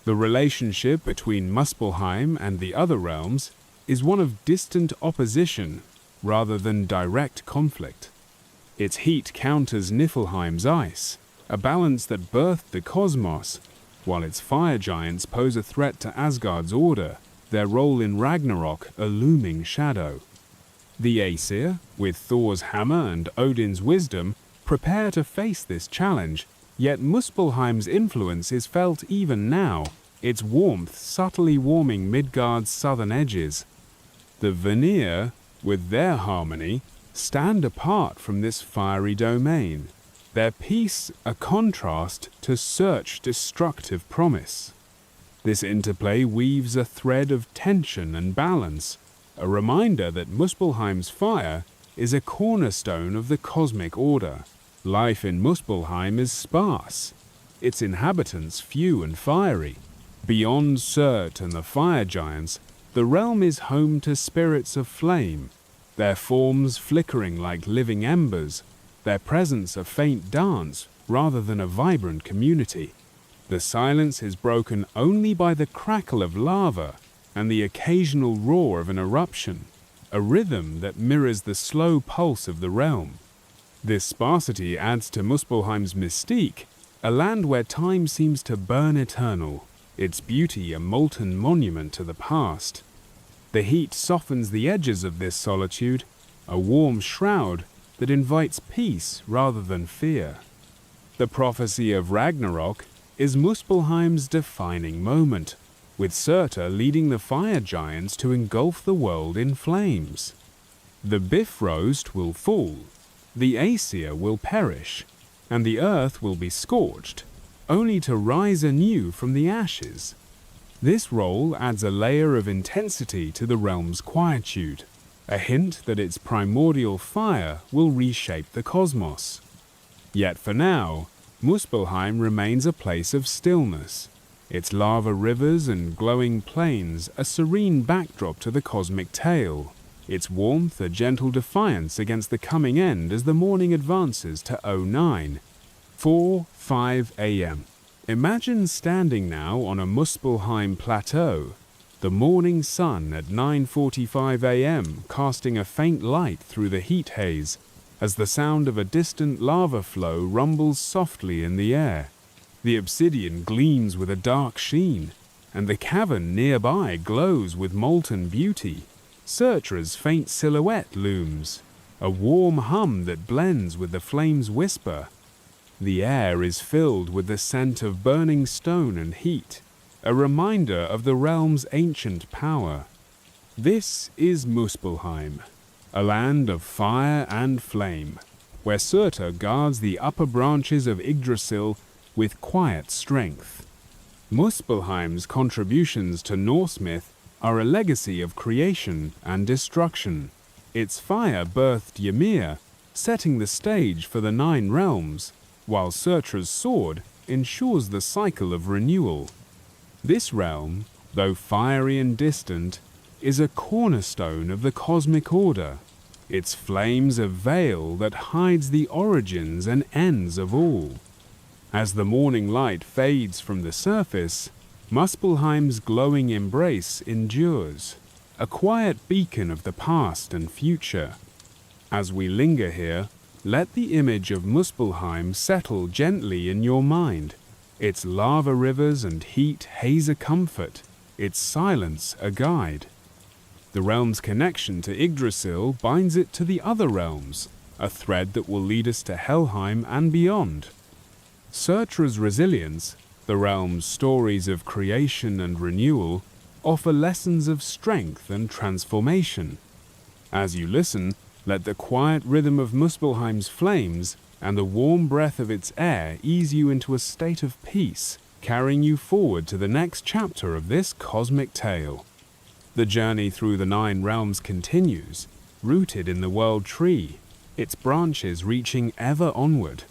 The relationship between Muspelheim and the other realms is one of distant opposition rather than direct conflict. Its heat counters Niflheim's ice, a balance that birthed the cosmos, while its fire giants pose a threat to Asgard's order, their role in Ragnarok a looming shadow. The Aesir, with Thor's hammer and Odin's wisdom, prepare to face this challenge, yet Muspelheim's influence is felt even now, its warmth subtly warming Midgard's southern edges. The Vanir, with their harmony, stand apart from this fiery domain, their peace a contrast to Surt's destructive promise. This interplay weaves a thread of tension and balance, a reminder that Muspelheim's fire is a cornerstone of the cosmic order. Life in Muspelheim is sparse, its inhabitants few and fiery. Beyond Surt and the fire giants, the realm is home to spirits of flame, their forms flickering like living embers, their presence a faint dance rather than a vibrant community. The silence is broken only by the crackle of lava and the occasional roar of an eruption, a rhythm that mirrors the slow pulse of the realm. This sparsity adds to Muspelheim's mystique, a land where time seems to burn eternal, its beauty a molten monument to the past. The heat softens the edges of this solitude, a warm shroud that invites peace rather than fear. The prophecy of Ragnarok is Muspelheim's defining moment, with Surtur leading the fire giants to engulf the world in flames. The Bifrost will fall, the Aesir will perish, and the earth will be scorched, only to rise anew from the ashes. This role adds a layer of intensity to the realm's quietude, a hint that its primordial fire will reshape the cosmos. Yet for now, Muspelheim remains a place of stillness, its lava rivers and glowing plains a serene backdrop to the cosmic tale, its warmth a gentle defiance against the coming end as the morning advances to 09:45 a.m. Imagine standing now on a Muspelheim plateau, the morning sun at 9:45 a.m. casting a faint light through the heat haze as the sound of a distant lava flow rumbles softly in the air. The obsidian gleams with a dark sheen, and the cavern nearby glows with molten beauty. Surtur's faint silhouette looms, a warm hum that blends with the flame's whisper. The air is filled with the scent of burning stone and heat, a reminder of the realm's ancient power. This is Muspelheim, a land of fire and flame, where Surtur guards the upper branches of Yggdrasil with quiet strength. Muspelheim's contributions to Norse myth are a legacy of creation and destruction. Its fire birthed Ymir, setting the stage for the Nine Realms, while Surtur's sword ensures the cycle of renewal. This realm, though fiery and distant, is a cornerstone of the cosmic order, its flames a veil that hides the origins and ends of all. As the morning light fades from the surface, Muspelheim's glowing embrace endures, a quiet beacon of the past and future. As we linger here, let the image of Muspelheim settle gently in your mind, its lava rivers and heat haze a comfort, its silence a guide. The realm's connection to Yggdrasil binds it to the other realms, a thread that will lead us to Helheim and beyond. Surtur's resilience, the realm's stories of creation and renewal, offer lessons of strength and transformation. As you listen, let the quiet rhythm of Muspelheim's flames and the warm breath of its air ease you into a state of peace, carrying you forward to the next chapter of this cosmic tale. The journey through the Nine Realms continues, rooted in the world tree, its branches reaching ever onward.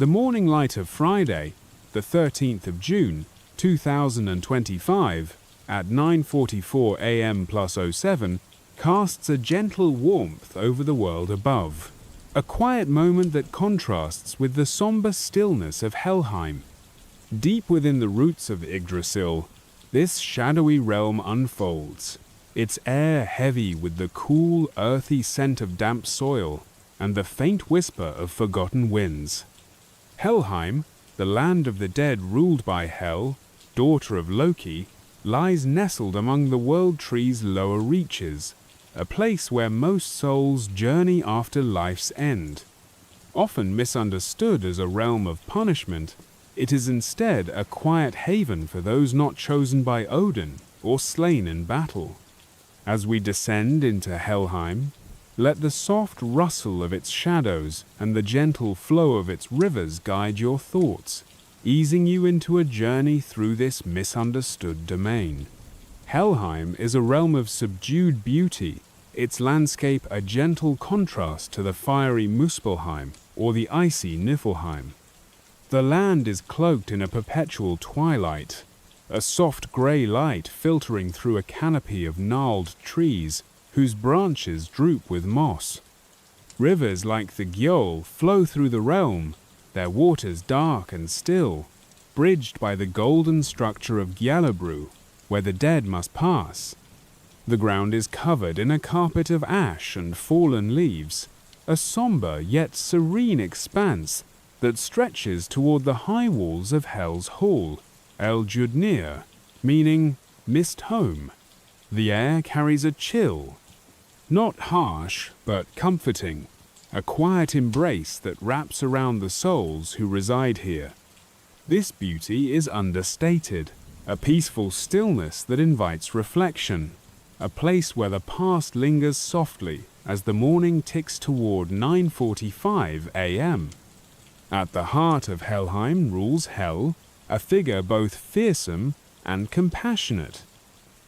The morning light of Friday, the 13th of June, 2025, at 9:44 a.m. plus 07, casts a gentle warmth over the world above, a quiet moment that contrasts with the somber stillness of Helheim. Deep within the roots of Yggdrasil, this shadowy realm unfolds, its air heavy with the cool, earthy scent of damp soil and the faint whisper of forgotten winds. Helheim, the land of the dead ruled by Hel, daughter of Loki, lies nestled among the world tree's lower reaches, a place where most souls journey after life's end. Often misunderstood as a realm of punishment, it is instead a quiet haven for those not chosen by Odin or slain in battle. As we descend into Helheim, let the soft rustle of its shadows and the gentle flow of its rivers guide your thoughts, easing you into a journey through this misunderstood domain. Helheim is a realm of subdued beauty, its landscape a gentle contrast to the fiery Muspelheim or the icy Niflheim. The land is cloaked in a perpetual twilight, a soft grey light filtering through a canopy of gnarled trees whose branches droop with moss. Rivers like the Gjöll flow through the realm, their waters dark and still, bridged by the golden structure of Gjallabru, where the dead must pass. The ground is covered in a carpet of ash and fallen leaves, a somber yet serene expanse that stretches toward the high walls of Hel's Hall, El Judnir, meaning mist home. The air carries a chill, not harsh but comforting, a quiet embrace that wraps around the souls who reside here. This beauty is understated, a peaceful stillness that invites reflection, a place where the past lingers softly as the morning ticks toward 9:45 a.m. At the heart of Helheim rules Hel, a figure both fearsome and compassionate.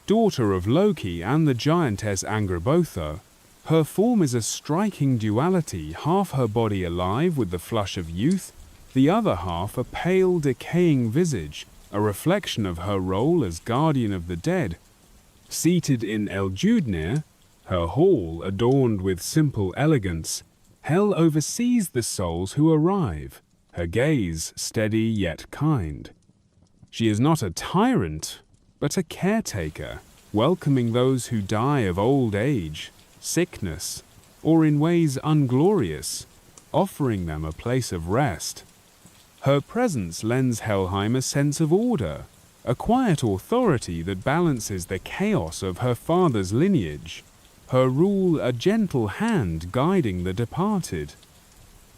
Daughter of Loki and the giantess Angrboda, her form is a striking duality, half her body alive with the flush of youth, the other half a pale, decaying visage, a reflection of her role as guardian of the dead. Seated in Eldjudnir, her hall adorned with simple elegance, Hel oversees the souls who arrive, her gaze steady yet kind. She is not a tyrant, but a caretaker, welcoming those who die of old age, sickness, or in ways unglorious, offering them a place of rest. Her presence lends Helheim a sense of order, a quiet authority that balances the chaos of her father's lineage, her rule a gentle hand guiding the departed.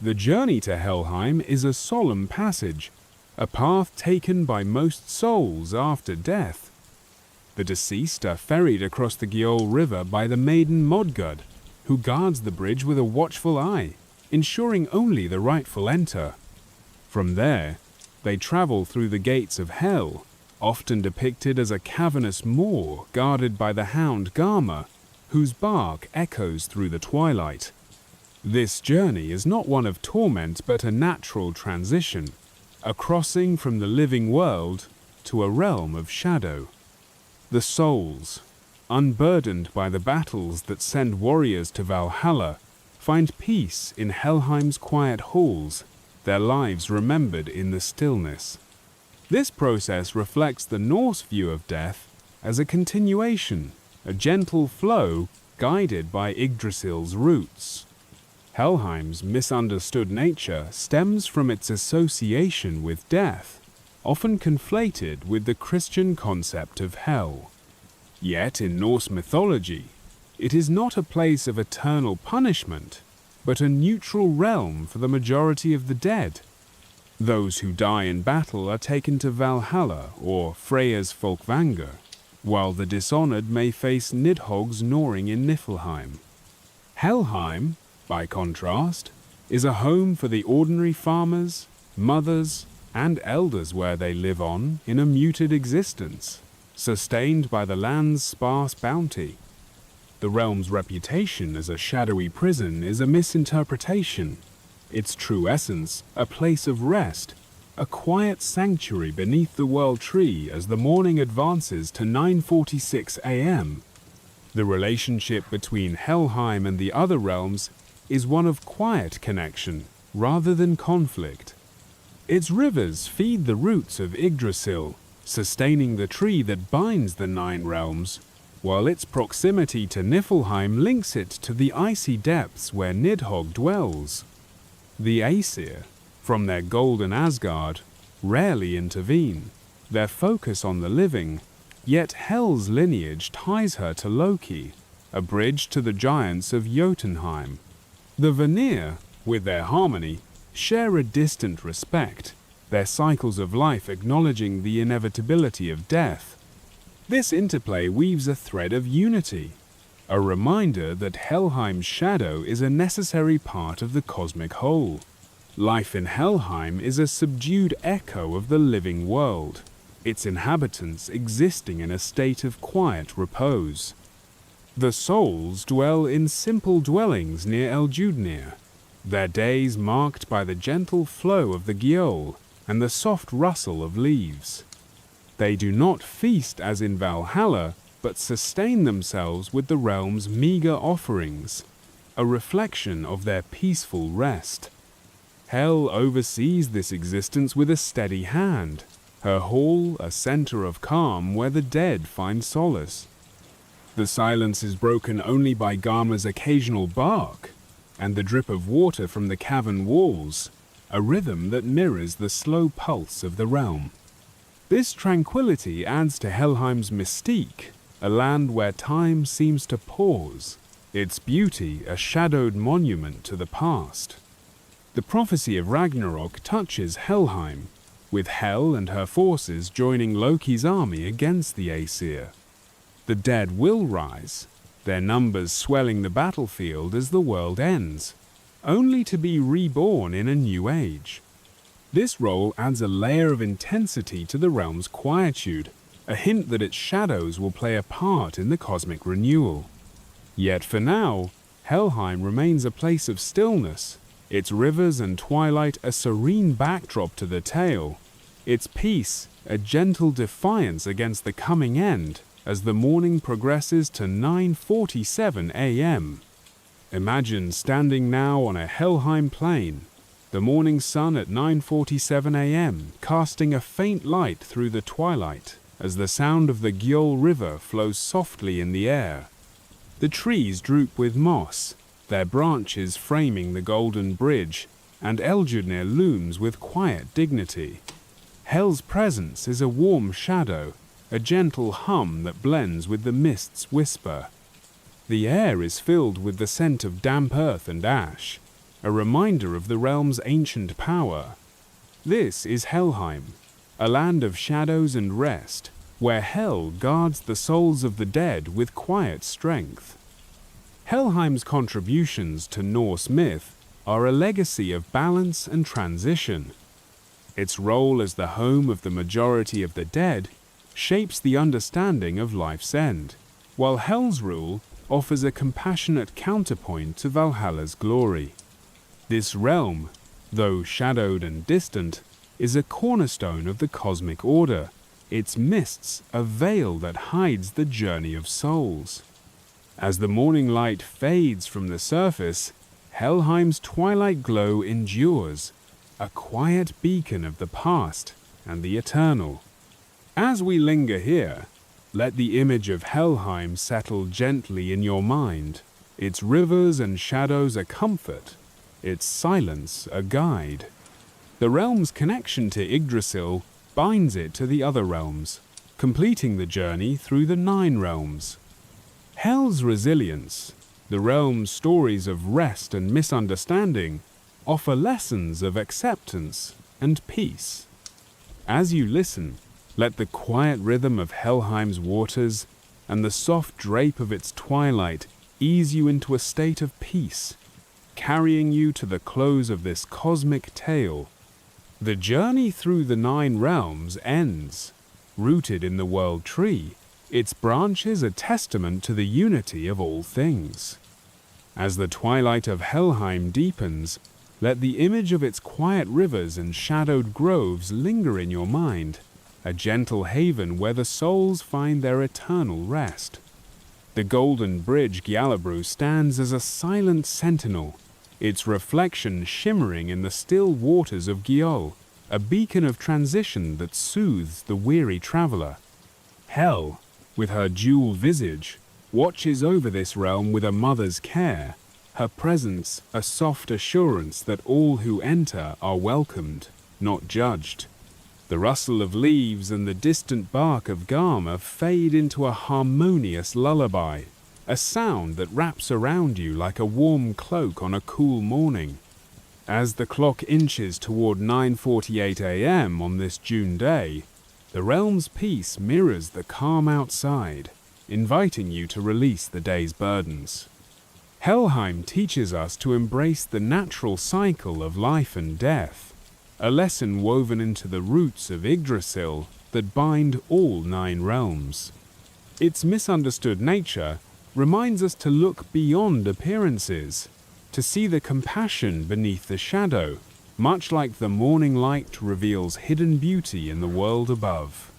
The journey to Helheim is a solemn passage, a path taken by most souls after death. The deceased are ferried across the Gjöll River by the maiden Modgud, who guards the bridge with a watchful eye, ensuring only the rightful enter. From there, they travel through the gates of Hell, often depicted as a cavernous maw guarded by the hound Garma, whose bark echoes through the twilight. This journey is not one of torment but a natural transition, a crossing from the living world to a realm of shadow. The souls, unburdened by the battles that send warriors to Valhalla, find peace in Helheim's quiet halls, their lives remembered in the stillness. This process reflects the Norse view of death as a continuation, a gentle flow guided by Yggdrasil's roots. Helheim's misunderstood nature stems from its association with death, often conflated with the Christian concept of hell. Yet in Norse mythology, it is not a place of eternal punishment, but a neutral realm for the majority of the dead. Those who die in battle are taken to Valhalla or Freya's Folkvangr, while the dishonored may face Nidhogg's gnawing in Niflheim. Helheim, by contrast, is a home for the ordinary farmers, mothers, and elders where they live on in a muted existence, sustained by the land's sparse bounty. The realm's reputation as a shadowy prison is a misinterpretation. Its true essence, a place of rest, a quiet sanctuary beneath the world tree as the morning advances to 9:46 a.m. The relationship between Helheim and the other realms is one of quiet connection rather than conflict. Its rivers feed the roots of Yggdrasil, sustaining the tree that binds the 9 realms, while its proximity to Niflheim links it to the icy depths where Nidhogg dwells. The Aesir, from their golden Asgard, rarely intervene, their focus on the living, yet Hel's lineage ties her to Loki, a bridge to the giants of Jotunheim. The Vanir, with their harmony, share a distant respect, their cycles of life acknowledging the inevitability of death. This interplay weaves a thread of unity, a reminder that Helheim's shadow is a necessary part of the cosmic whole. Life in Helheim is a subdued echo of the living world, its inhabitants existing in a state of quiet repose. The souls dwell in simple dwellings near Eldjudnir, their days marked by the gentle flow of the Gjöll and the soft rustle of leaves. They do not feast as in Valhalla, but sustain themselves with the realm's meager offerings, a reflection of their peaceful rest. Hel oversees this existence with a steady hand, her hall a center of calm where the dead find solace. The silence is broken only by Garma's occasional bark, and the drip of water from the cavern walls, a rhythm that mirrors the slow pulse of the realm. This tranquility adds to Helheim's mystique, a land where time seems to pause, its beauty a shadowed monument to the past. The prophecy of Ragnarok touches Helheim, with Hel and her forces joining Loki's army against the Aesir. The dead will rise, their numbers swelling the battlefield as the world ends, only to be reborn in a new age. This role adds a layer of intensity to the realm's quietude, a hint that its shadows will play a part in the cosmic renewal. Yet for now, Helheim remains a place of stillness, its rivers and twilight a serene backdrop to the tale, its peace a gentle defiance against the coming end as the morning progresses to 9:47 a.m. Imagine standing now on a Helheim plain, the morning sun at 9:47 a.m. casting a faint light through the twilight as the sound of the Gjöll River flows softly in the air. The trees droop with moss, their branches framing the golden bridge, and Eldjudnir looms with quiet dignity. Hel's presence is a warm shadow, a gentle hum that blends with the mist's whisper. The air is filled with the scent of damp earth and ash, a reminder of the realm's ancient power. This is Helheim, a land of shadows and rest, where Hel guards the souls of the dead with quiet strength. Helheim's contributions to Norse myth are a legacy of balance and transition. Its role as the home of the majority of the dead shapes the understanding of life's end, while Hel's rule offers a compassionate counterpoint to Valhalla's glory. This realm, though shadowed and distant, is a cornerstone of the cosmic order, its mists a veil that hides the journey of souls. As the morning light fades from the surface, Helheim's twilight glow endures, a quiet beacon of the past and the eternal. As we linger here, let the image of Helheim settle gently in your mind, its rivers and shadows a comfort, its silence a guide. The realm's connection to Yggdrasil binds it to the other realms, completing the journey through the 9 realms. Hel's resilience, the realm's stories of rest and misunderstanding, offer lessons of acceptance and peace. As you listen, let the quiet rhythm of Helheim's waters and the soft drape of its twilight ease you into a state of peace, carrying you to the close of this cosmic tale. The journey through the 9 realms ends. Rooted in the world tree, its branches a testament to the unity of all things. As the twilight of Helheim deepens, let the image of its quiet rivers and shadowed groves linger in your mind, a gentle haven where the souls find their eternal rest. The golden bridge Gjallabru stands as a silent sentinel, its reflection shimmering in the still waters of Gjöll, a beacon of transition that soothes the weary traveler. Hel, with her dual visage, watches over this realm with a mother's care, her presence a soft assurance that all who enter are welcomed, not judged. The rustle of leaves and the distant bark of Garma fade into a harmonious lullaby, a sound that wraps around you like a warm cloak on a cool morning. As the clock inches toward 9:48 a.m. on this June day, the realm's peace mirrors the calm outside, inviting you to release the day's burdens. Helheim teaches us to embrace the natural cycle of life and death, a lesson woven into the roots of Yggdrasil that bind all 9 realms. Its misunderstood nature reminds us to look beyond appearances, to see the compassion beneath the shadow, much like the morning light reveals hidden beauty in the world above.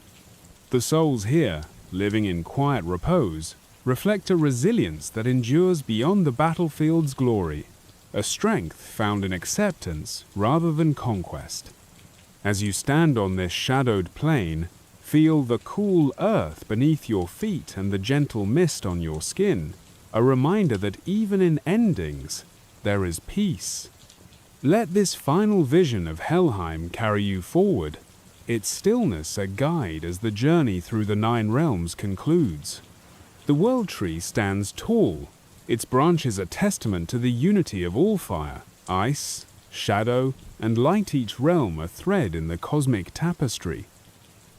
The souls here, living in quiet repose, reflect a resilience that endures beyond the battlefield's glory, a strength found in acceptance rather than conquest. As you stand on this shadowed plain, feel the cool earth beneath your feet and the gentle mist on your skin, a reminder that even in endings, there is peace. Let this final vision of Helheim carry you forward, its stillness a guide as the journey through the 9 realms concludes. The world tree stands tall, its branches a testament to the unity of all fire, ice, shadow, and light each realm a thread in the cosmic tapestry.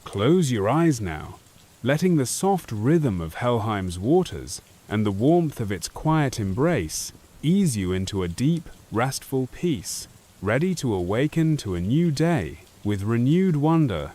Close your eyes now, letting the soft rhythm of Helheim's waters and the warmth of its quiet embrace ease you into a deep, restful peace, ready to awaken to a new day with renewed wonder